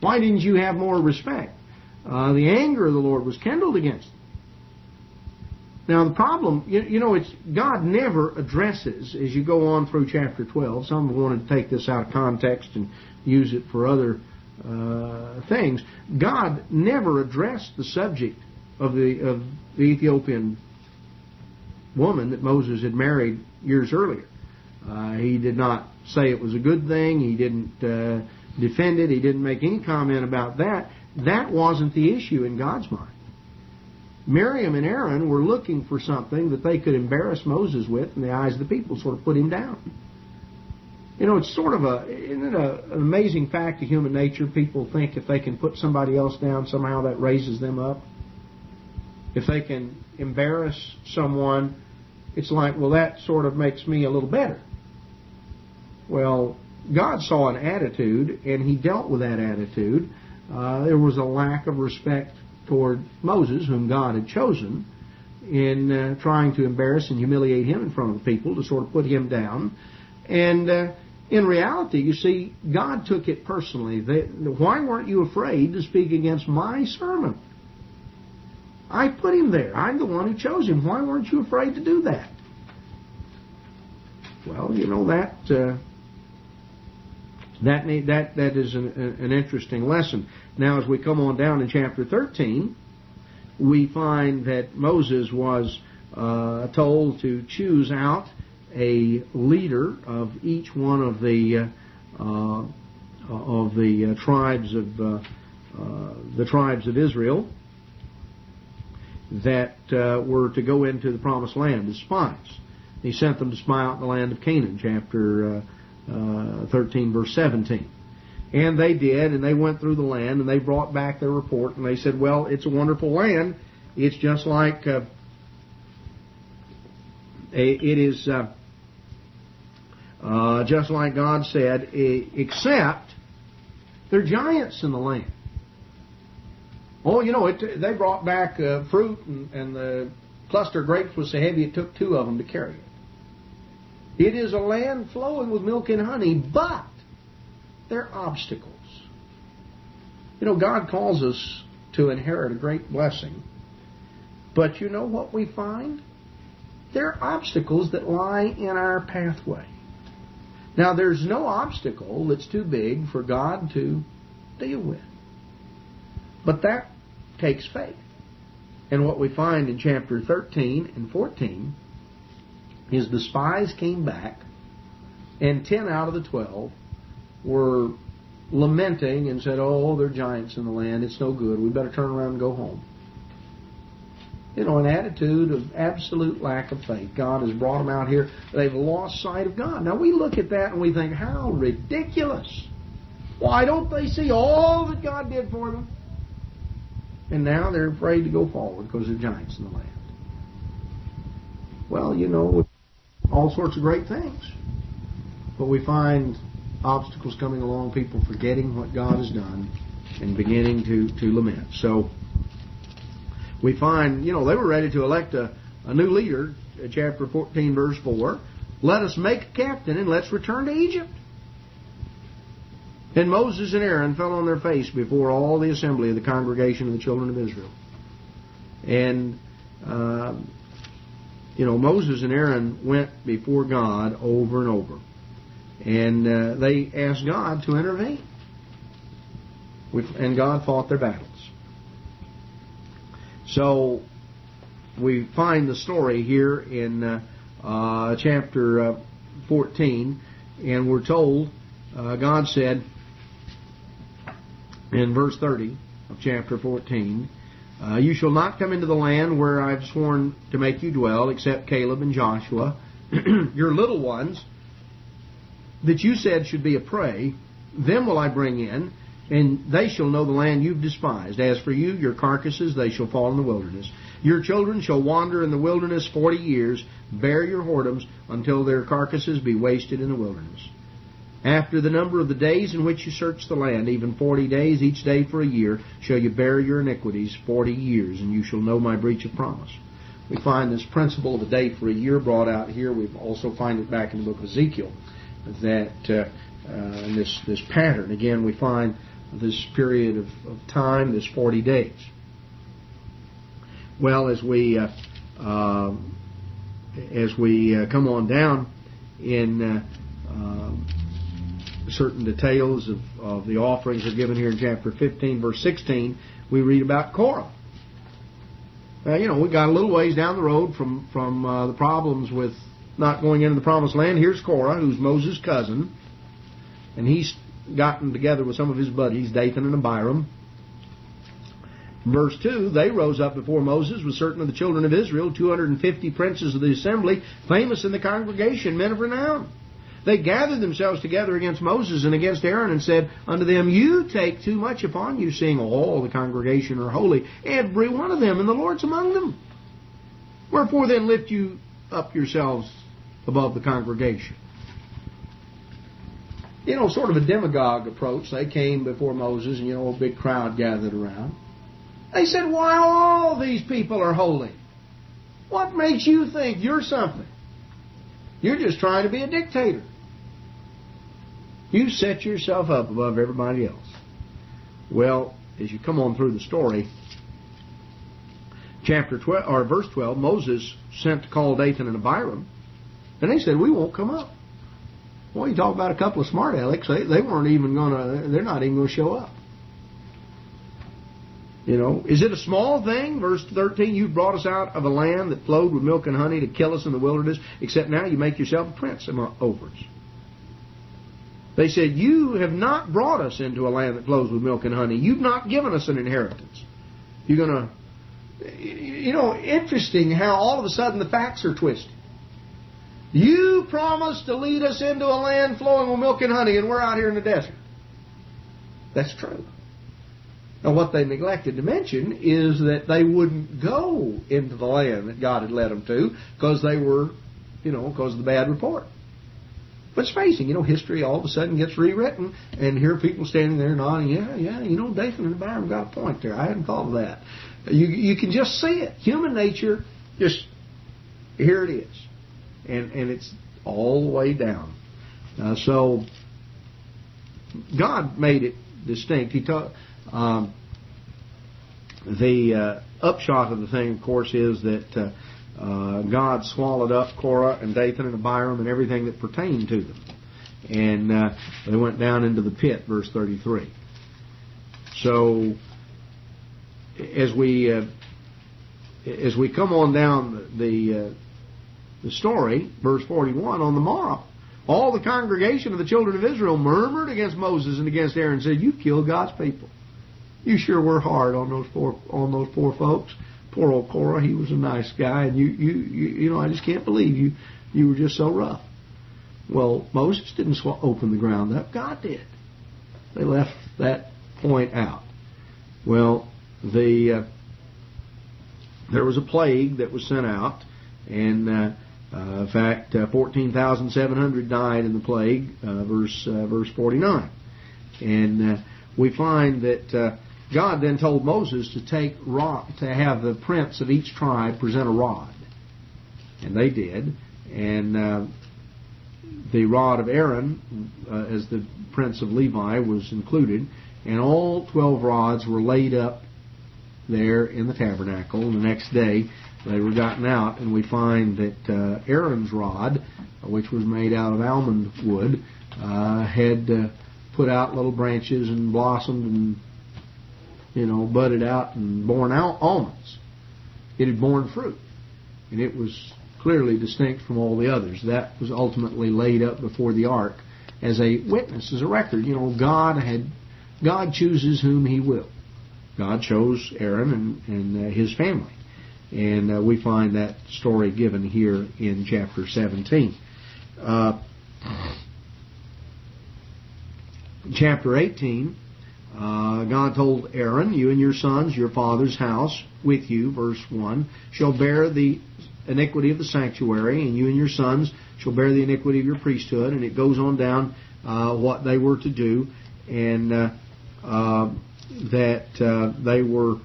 Why didn't you have more respect? The anger of the Lord was kindled against them. Now the problem, it's God never addresses, as you go on through chapter 12, some wanted to take this out of context and use it for other things. God never addressed the subject of the Ethiopian woman that Moses had married years earlier. He did not say it was a good thing. He didn't defend it. He didn't make any comment about that. That wasn't the issue in God's mind. Miriam and Aaron were looking for something that they could embarrass Moses with in the eyes of the people, sort of put him down. It's sort of isn't it an amazing fact of human nature? People think if they can put somebody else down, somehow that raises them up. If they can embarrass someone, it's like, well, that sort of makes me a little better. Well, God saw an attitude, and He dealt with that attitude. There was a lack of respect toward Moses, whom God had chosen, in trying to embarrass and humiliate him in front of the people to sort of put him down. And in reality, you see, God took it personally. Why weren't you afraid to speak against my sermon? I put him there. I'm the one who chose him. Why weren't you afraid to do that? Well, you know, that is an interesting lesson. Now, as we come on down in chapter 13, we find that Moses was told to choose out a leader of each one of the tribes of Israel that were to go into the promised land as spies. He sent them to spy out the land of Canaan, chapter 13, verse 17. And they did, and they went through the land, and they brought back their report, and they said, well, it's a wonderful land. It's just like just like God said, except there are giants in the land. Oh, you know, they brought back fruit, and the cluster of grapes was so heavy it took 2 of them to carry it. It is a land flowing with milk and honey, but there are obstacles. You know, God calls us to inherit a great blessing. But you know what we find? There are obstacles that lie in our pathway. Now, there's no obstacle that's too big for God to deal with. But that takes faith. And what we find in chapter 13 and 14 is the spies came back, and 10 out of the 12 were lamenting and said, oh, there are giants in the land. It's no good. We better turn around and go home. You know, an attitude of absolute lack of faith. God has brought them out here. They've lost sight of God. Now, we look at that and we think, how ridiculous. Why don't they see all that God did for them? And now they're afraid to go forward because there are giants in the land. Well, you know, all sorts of great things. But we find obstacles coming along, people forgetting what God has done and beginning to lament. So we find, you know, they were ready to elect a new leader, chapter 14, verse 4. Let us make a captain and let's return to Egypt. And Moses and Aaron fell on their face before all the assembly of the congregation of the children of Israel. And, you know, Moses and Aaron went before God over and over. And they asked God to intervene. And God fought their battles. So we find the story here in chapter 14. And we're told, God said in verse 30 of chapter 14, you shall not come into the land where I've sworn to make you dwell, except Caleb and Joshua, your little ones, that you said should be a prey. Them will I bring in, and they shall know the land you've despised. As for you, your carcasses, they shall fall in the wilderness. Your children shall wander in the wilderness 40 years, bear your whoredoms, until their carcasses be wasted in the wilderness. After the number of the days in which you search the land, even 40 days, each day for a year, shall you bear your iniquities 40 years, and you shall know my breach of promise. We find this principle of a day for a year brought out here. We also find it back in the book of Ezekiel, that this pattern. Again, we find this period of time, this 40 days. Well, as we come on down in certain details of the offerings are given here in chapter 15, verse 16, we read about Korah. You know, we got a little ways down the road from the problems with not going into the promised land. Here's Korah, who's Moses' cousin, and he's gotten together with some of his buddies, Dathan and Abiram. Verse 2, they rose up before Moses with certain of the children of Israel, 250 princes of the assembly, famous in the congregation, men of renown. They gathered themselves together against Moses and against Aaron and said unto them, you take too much upon you, seeing all the congregation are holy, every one of them, and the Lord's among them. Wherefore then lift you up yourselves above the congregation. You know, sort of a demagogue approach. They came before Moses and, you know, a big crowd gathered around. They said, why all these people are holy? What makes you think you're something? You're just trying to be a dictator. You set yourself up above everybody else. Well, as you come on through the story, chapter 12 or verse 12, Moses sent to call Dathan and Abiram, and they said, "We won't come up." Well, you talk about a couple of smart alecks. They weren't even gonna. They're not even going to show up. You know, is it a small thing? Verse 13, you brought us out of a land that flowed with milk and honey to kill us in the wilderness, except now you make yourself a prince over us. They said, you have not brought us into a land that flows with milk and honey. You've not given us an inheritance. You're going to... You know, interesting how all of a sudden the facts are twisted. You promised to lead us into a land flowing with milk and honey, and we're out here in the desert. That's true. Now, what they neglected to mention is that they wouldn't go into the land that God had led them to because they were, because of the bad report. But it's amazing, history all of a sudden gets rewritten, and here are people standing there nodding, yeah, Dathan and Abiram got a point there. I hadn't thought of that. You can just see it. Human nature, just, here it is. And it's all the way down. So, God made it distinct. He taught... the upshot of the thing, of course, is that God swallowed up Korah and Dathan and Abiram and everything that pertained to them. And they went down into the pit, verse 33. So, as we come on down the story, verse 41, on the morrow, all the congregation of the children of Israel murmured against Moses and against Aaron and said, "You killed God's people. You sure were hard on those poor folks. Poor old Korah, he was a nice guy, and you I just can't believe you were just so rough." Well, Moses didn't open the ground up. God did. They left that point out. Well, there was a plague that was sent out, and in fact, 14,700 died in the plague. Verse 49, and we find that. God then told Moses to to have the prince of each tribe present a rod. And they did. And the rod of Aaron, as the prince of Levi, was included. And all 12 rods were laid up there in the tabernacle. And the next day they were gotten out. And we find that Aaron's rod, which was made out of almond wood, had put out little branches and blossomed and budded out and borne out almonds. It had borne fruit. And it was clearly distinct from all the others. That was ultimately laid up before the ark as a witness, as a record. God chooses whom He will. God chose Aaron and his family. And we find that story given here in chapter 17. Chapter 18, God told Aaron, "You and your sons, your father's house with you," verse 1, "shall bear the iniquity of the sanctuary, and you and your sons shall bear the iniquity of your priesthood." And it goes on down what they were to do, and that they were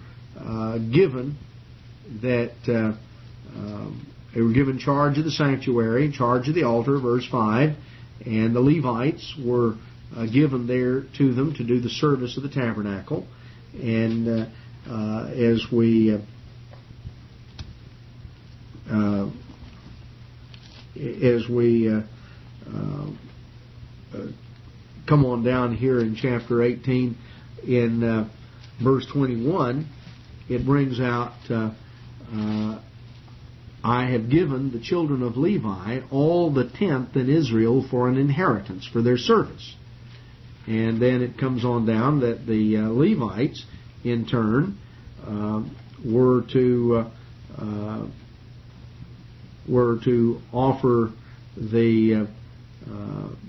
given charge of the sanctuary, charge of the altar, verse 5, and the Levites were given there to them to do the service of the tabernacle. And as we come on down here in chapter 18, in verse 21, it brings out, "I have given the children of Levi all the tenth in Israel for an inheritance, for their service." And then it comes on down that the Levites, in turn, were to offer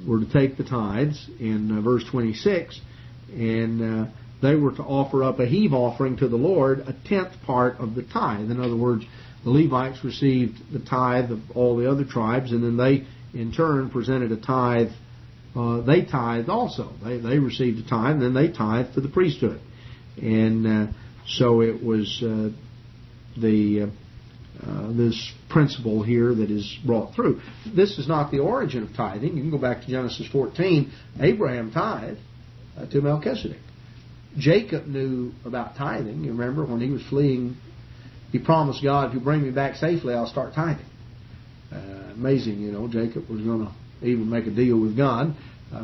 were to take the tithes in verse 26, and they were to offer up a heave offering to the Lord, a tenth part of the tithe. In other words, the Levites received the tithe of all the other tribes, and then they, in turn, presented a tithe. They tithed also. They received a tithe, and then they tithed to the priesthood. And so it was this principle here that is brought through. This is not the origin of tithing. You can go back to Genesis 14. Abraham tithed to Melchizedek. Jacob knew about tithing. You remember when he was fleeing, he promised God, if you bring me back safely, I'll start tithing. Amazing, Jacob was going to even make a deal with God.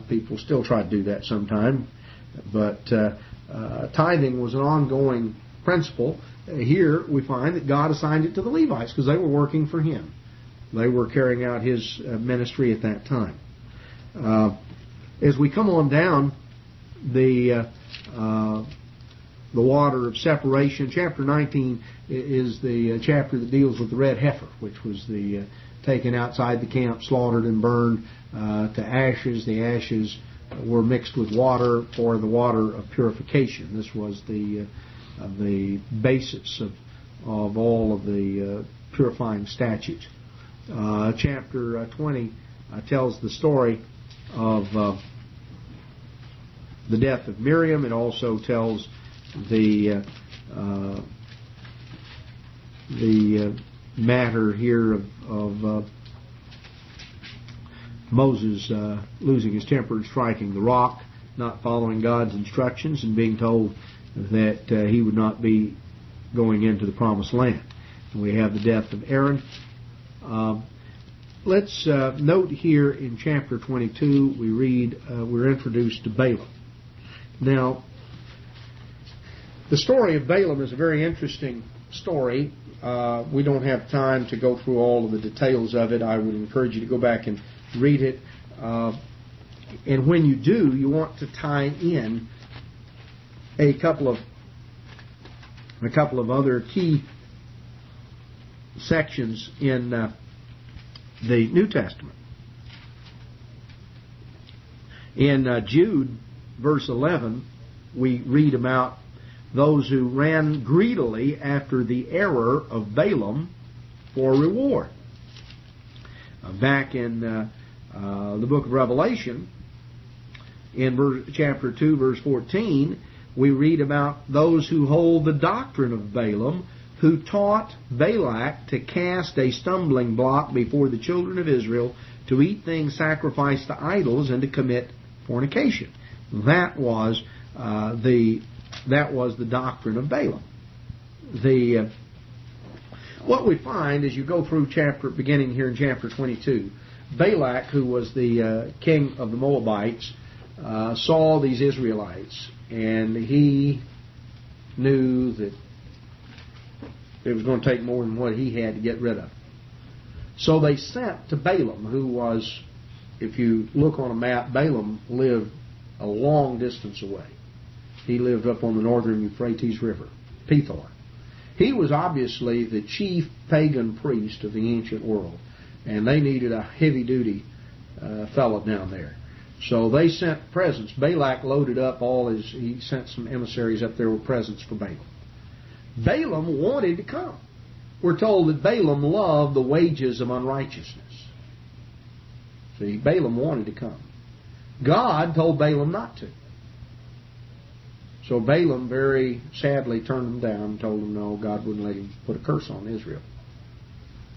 People still try to do that sometime. But tithing was an ongoing principle. Here we find that God assigned it to the Levites because they were working for Him. They were carrying out His ministry at that time. As we come on down the water of separation, chapter 19 is the chapter that deals with the red heifer, which was the taken outside the camp, slaughtered and burned to ashes. The ashes were mixed with water for the water of purification. This was the basis of all of the purifying statutes. Chapter 20 tells the story of the death of Miriam. It also tells the matter here of Moses losing his temper and striking the rock, not following God's instructions, and being told that he would not be going into the promised land. And we have the death of Aaron. Let's note here in chapter 22, we read, we're introduced to Balaam. Now, the story of Balaam is a very interesting story. We don't have time to go through all of the details of it. I would encourage you to go back and read it. And when you do, you want to tie in a couple of other key sections in the New Testament. In Jude, verse 11, we read about those who ran greedily after the error of Balaam for reward. Back in the book of Revelation, in chapter 2, verse 14, we read about those who hold the doctrine of Balaam, who taught Balak to cast a stumbling block before the children of Israel, to eat things sacrificed to idols, and to commit fornication. That was the doctrine of Balaam. What we find as you go through beginning here in chapter 22, Balak, who was the king of the Moabites, saw these Israelites, and he knew that it was going to take more than what he had to get rid of. So they sent to Balaam, who was, if you look on a map, Balaam lived a long distance away. He lived up on the northern Euphrates River, Pethor. He was obviously the chief pagan priest of the ancient world, and they needed a heavy-duty fellow down there. So they sent presents. Balak loaded up he sent some emissaries up there with presents for Balaam. Balaam wanted to come. We're told that Balaam loved the wages of unrighteousness. See, Balaam wanted to come. God told Balaam not to. So Balaam very sadly turned him down and told him no, God wouldn't let him put a curse on Israel.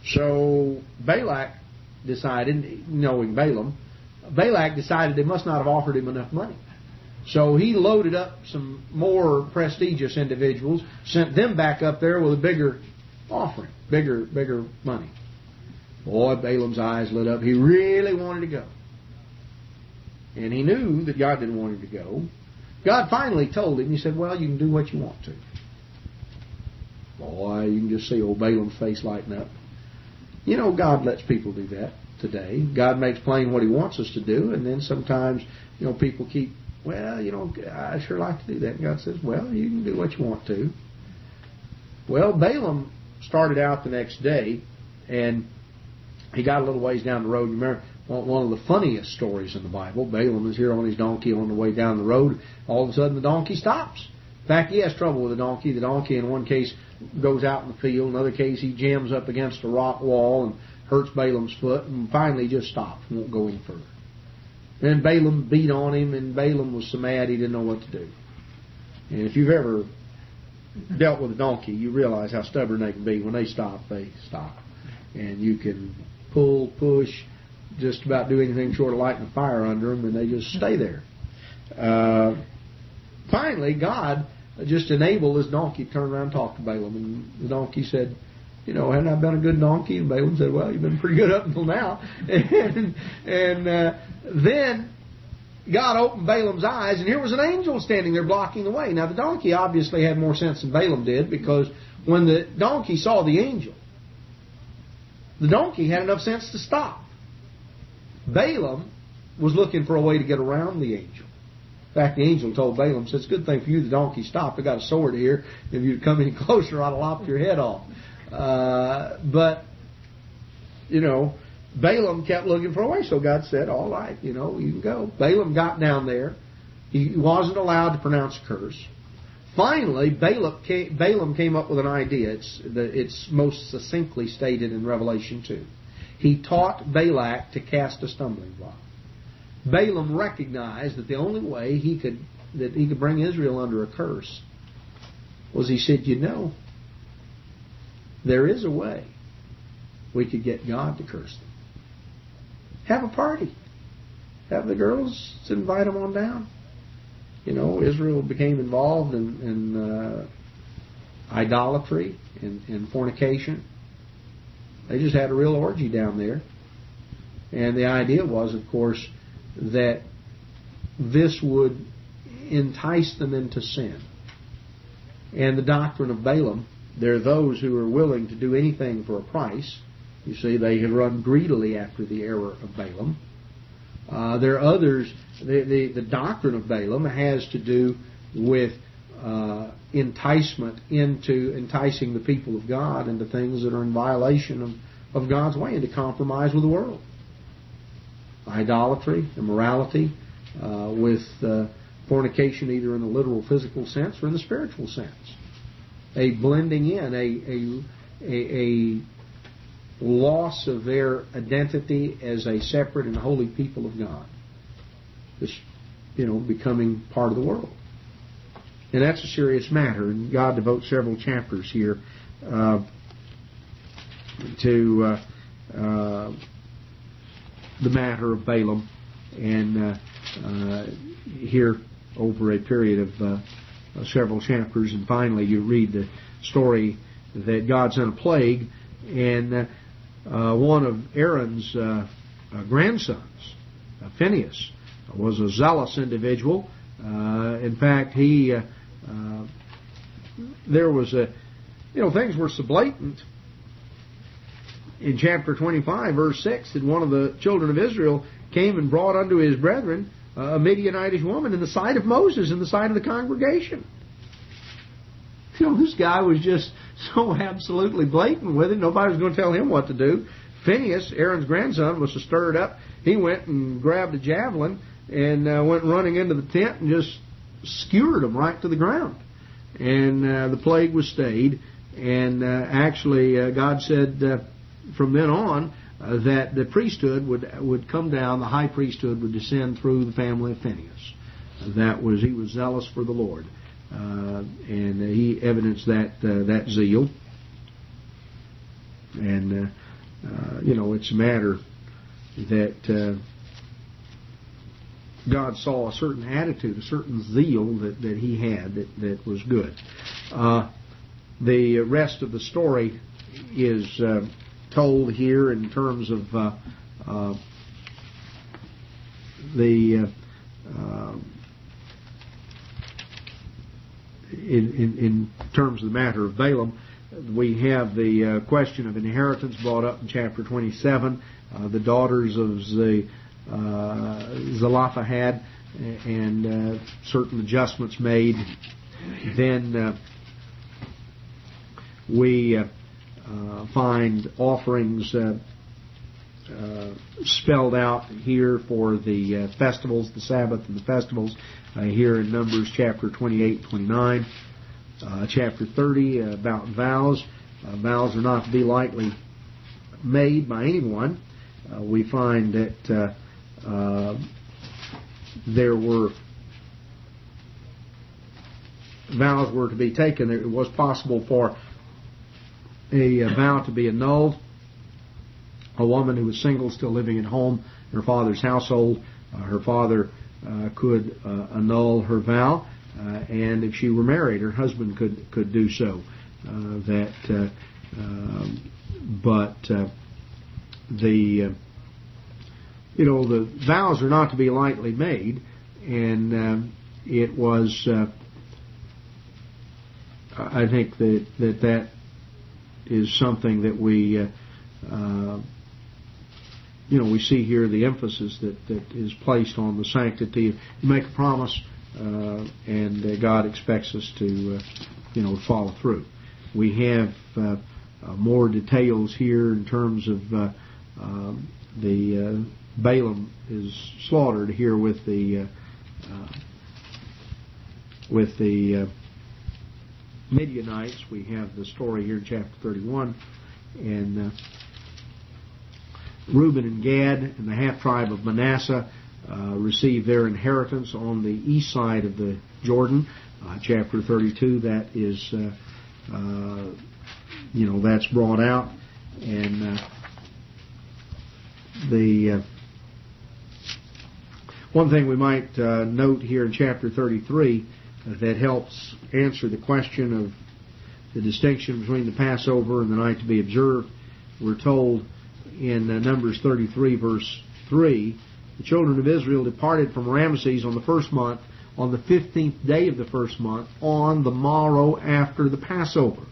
So Balak decided, knowing Balaam, Balak decided they must not have offered him enough money. So he loaded up some more prestigious individuals, sent them back up there with a bigger offering, bigger money. Boy, Balaam's eyes lit up. He really wanted to go. And he knew that God didn't want him to go. God finally told him, he said, well, you can do what you want to. Boy, you can just see old Balaam's face lighten up. You know, God lets people do that today. God makes plain what He wants us to do, and then sometimes, people keep, well, I sure like to do that. And God says, well, you can do what you want to. Well, Balaam started out the next day, and he got a little ways down the road. You remember one of the funniest stories in the Bible. Balaam is here on his donkey on the way down the road. All of a sudden, the donkey stops. In fact, he has trouble with the donkey. The donkey, in one case, goes out in the field. In another case, he jams up against a rock wall and hurts Balaam's foot. And finally, he just stops. Won't go any further. Then Balaam beat on him, and Balaam was so mad he didn't know what to do. And if you've ever dealt with a donkey, you realize how stubborn they can be. When they stop, and you can pull, push, just about do anything short of lighting a fire under them, and they just stay there. Finally, God just enabled this donkey to turn around and talk to Balaam. And the donkey said, hadn't I been a good donkey? And Balaam said, well, you've been pretty good up until now. and then God opened Balaam's eyes, and here was an angel standing there blocking the way. Now, the donkey obviously had more sense than Balaam did, because when the donkey saw the angel, the donkey had enough sense to stop. Balaam was looking for a way to get around the angel. In fact, the angel told Balaam, said, it's a good thing for you the donkey stopped. I got a sword here. If you'd come any closer, I'd have lopped your head off. But Balaam kept looking for a way. So God said, all right, you can go. Balaam got down there. He wasn't allowed to pronounce a curse. Finally, Balaam came up with an idea. It's most succinctly stated in Revelation 2. He taught Balak to cast a stumbling block. Balaam recognized that the only way he could bring Israel under a curse was, he said, there is a way we could get God to curse them. Have a party. Have the girls, invite them on down. Israel became involved in idolatry and fornication. They just had a real orgy down there. And the idea was, of course, that this would entice them into sin. And the doctrine of Balaam, there are those who are willing to do anything for a price. You see, they have run greedily after the error of Balaam. There are others, the doctrine of Balaam has to do with enticement into enticing the people of God into things that are in violation of God's way, into compromise with the world. Idolatry, immorality, with fornication either in the literal physical sense or in the spiritual sense. A blending in, a loss of their identity as a separate and holy people of God. Just, becoming part of the world. And that's a serious matter. And God devotes several chapters here to the matter of Balaam, and here over a period of several chapters, and finally you read the story that God sent a plague, and one of Aaron's grandsons, Phinehas, was a zealous individual. In fact, there was things were so blatant. In chapter 25, verse 6, that one of the children of Israel came and brought unto his brethren a Midianitish woman in the sight of Moses, in the sight of the congregation. This guy was just so absolutely blatant with it. Nobody was going to tell him what to do. Phinehas, Aaron's grandson, was so stirred up, he went and grabbed a javelin and went running into the tent and just skewered them right to the ground. And the plague was stayed. And actually, God said from then on that the priesthood would come down, the high priesthood would descend through the family of Phinehas. He was zealous for the Lord. And he evidenced that zeal. And, it's a matter that God saw a certain attitude, a certain zeal that he had that was good. The rest of the story is told here in terms of in terms of the matter of Balaam. We have the question of inheritance brought up in chapter 27. The daughters of Zelophehad, and certain adjustments made. Then we find offerings spelled out here for the festivals, the Sabbath and the festivals, here in Numbers chapter 28 29. Chapter 30 about vows. Vows are not to be lightly made by anyone. We find that there were vows were to be taken, it was possible for a vow to be annulled. A woman who was single, still living at home in her father's household, her father could annul her vow, and if she were married, her husband could do so. The vows are not to be lightly made, and it was. I think that is something that we see here, the emphasis that is placed on the sanctity. You make a promise, and God expects us to follow through. We have more details here in terms of the Balaam is slaughtered here with the Midianites. We have the story here in chapter 31, and Reuben and Gad and the half-tribe of Manasseh receive their inheritance on the east side of the Jordan. Chapter 32, that is, that's brought out. And the one thing we might note here in chapter 33 that helps answer the question of the distinction between the Passover and the night to be observed, we're told in Numbers 33, verse 3, the children of Israel departed from Ramses on the first month, on the 15th day of the first month, on the morrow after the Passover.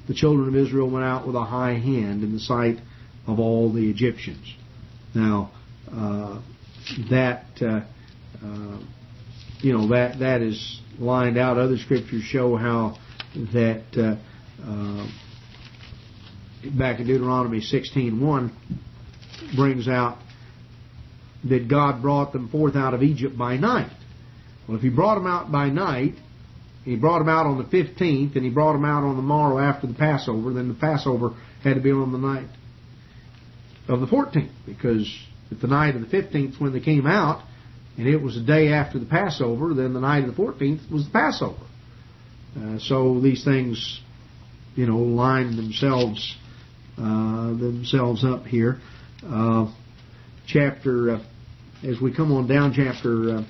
The children of Israel went out with a high hand in the sight of all the Egyptians. Now, that is lined out. Other scriptures show how that back in Deuteronomy 16:1 brings out that God brought them forth out of Egypt by night. Well, if He brought them out by night, He brought them out on the 15th, and He brought them out on the morrow after the Passover, then the Passover had to be on the night of the 14th, because at the night of the 15th when they came out, and it was the day after the Passover, then the night of the 14th was the Passover. So these things, line themselves up here. As we come on down, chapter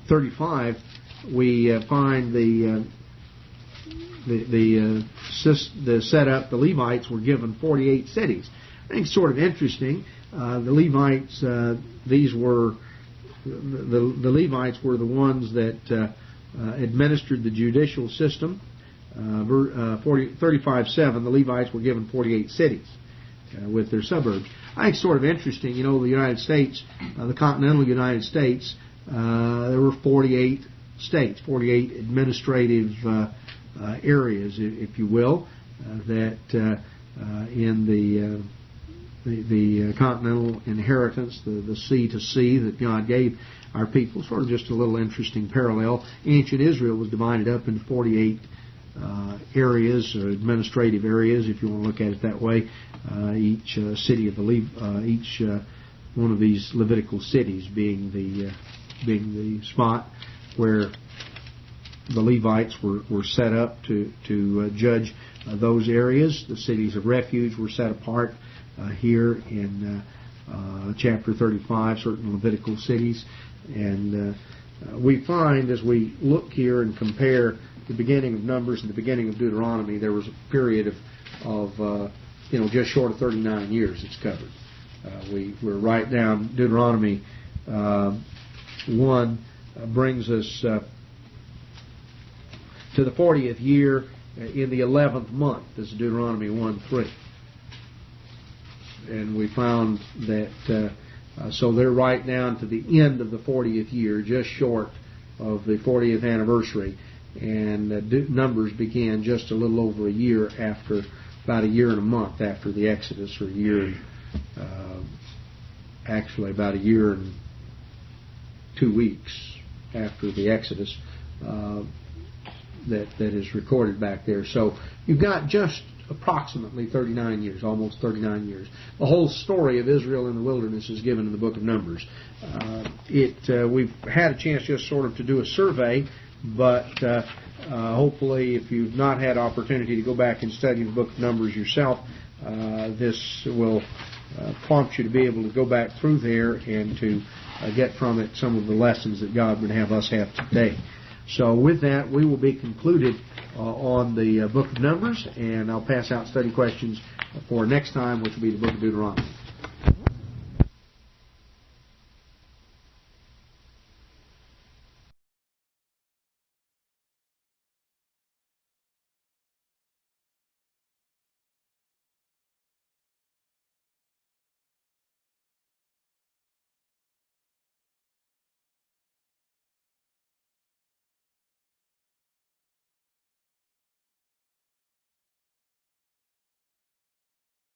35, we find the setup. The Levites were given 48 cities. I think it's sort of interesting. The Levites, the Levites were the ones that administered the judicial system. 35:7, the Levites were given 48 cities with their suburbs. I think it's sort of interesting. The United States, the continental United States, there were 48 states, 48 administrative areas, if you will, that in the continental inheritance, the sea to sea that God gave our people. Sort of just a little interesting parallel. Ancient Israel was divided up into 48 areas, or administrative areas, if you want to look at it that way. Each city of each one of these Levitical cities being the spot where the Levites were set up to judge those areas. The cities of refuge were set apart here in chapter 35, certain Levitical cities. And we find, as we look here and compare the beginning of Numbers and the beginning of Deuteronomy, there was a period of just short of 39 years it's covered. We're right down. Deuteronomy 1 brings us to the 40th year in the 11th month. This is Deuteronomy 1:3. And we found that so they're right down to the end of the 40th year, just short of the 40th anniversary. And Numbers began just a little over a year after, about a year and a month after the Exodus, or actually about a year and 2 weeks after the Exodus that is recorded back there. So you've got just approximately 39 years, almost 39 years. The whole story of Israel in the wilderness is given in the book of Numbers. We've had a chance just sort of to do a survey, but hopefully if you've not had opportunity to go back and study the book of Numbers yourself, this will prompt you to be able to go back through there and to get from it some of the lessons that God would have us have today. So with that, we will be concluded on the book of Numbers, and I'll pass out study questions for next time, which will be the book of Deuteronomy.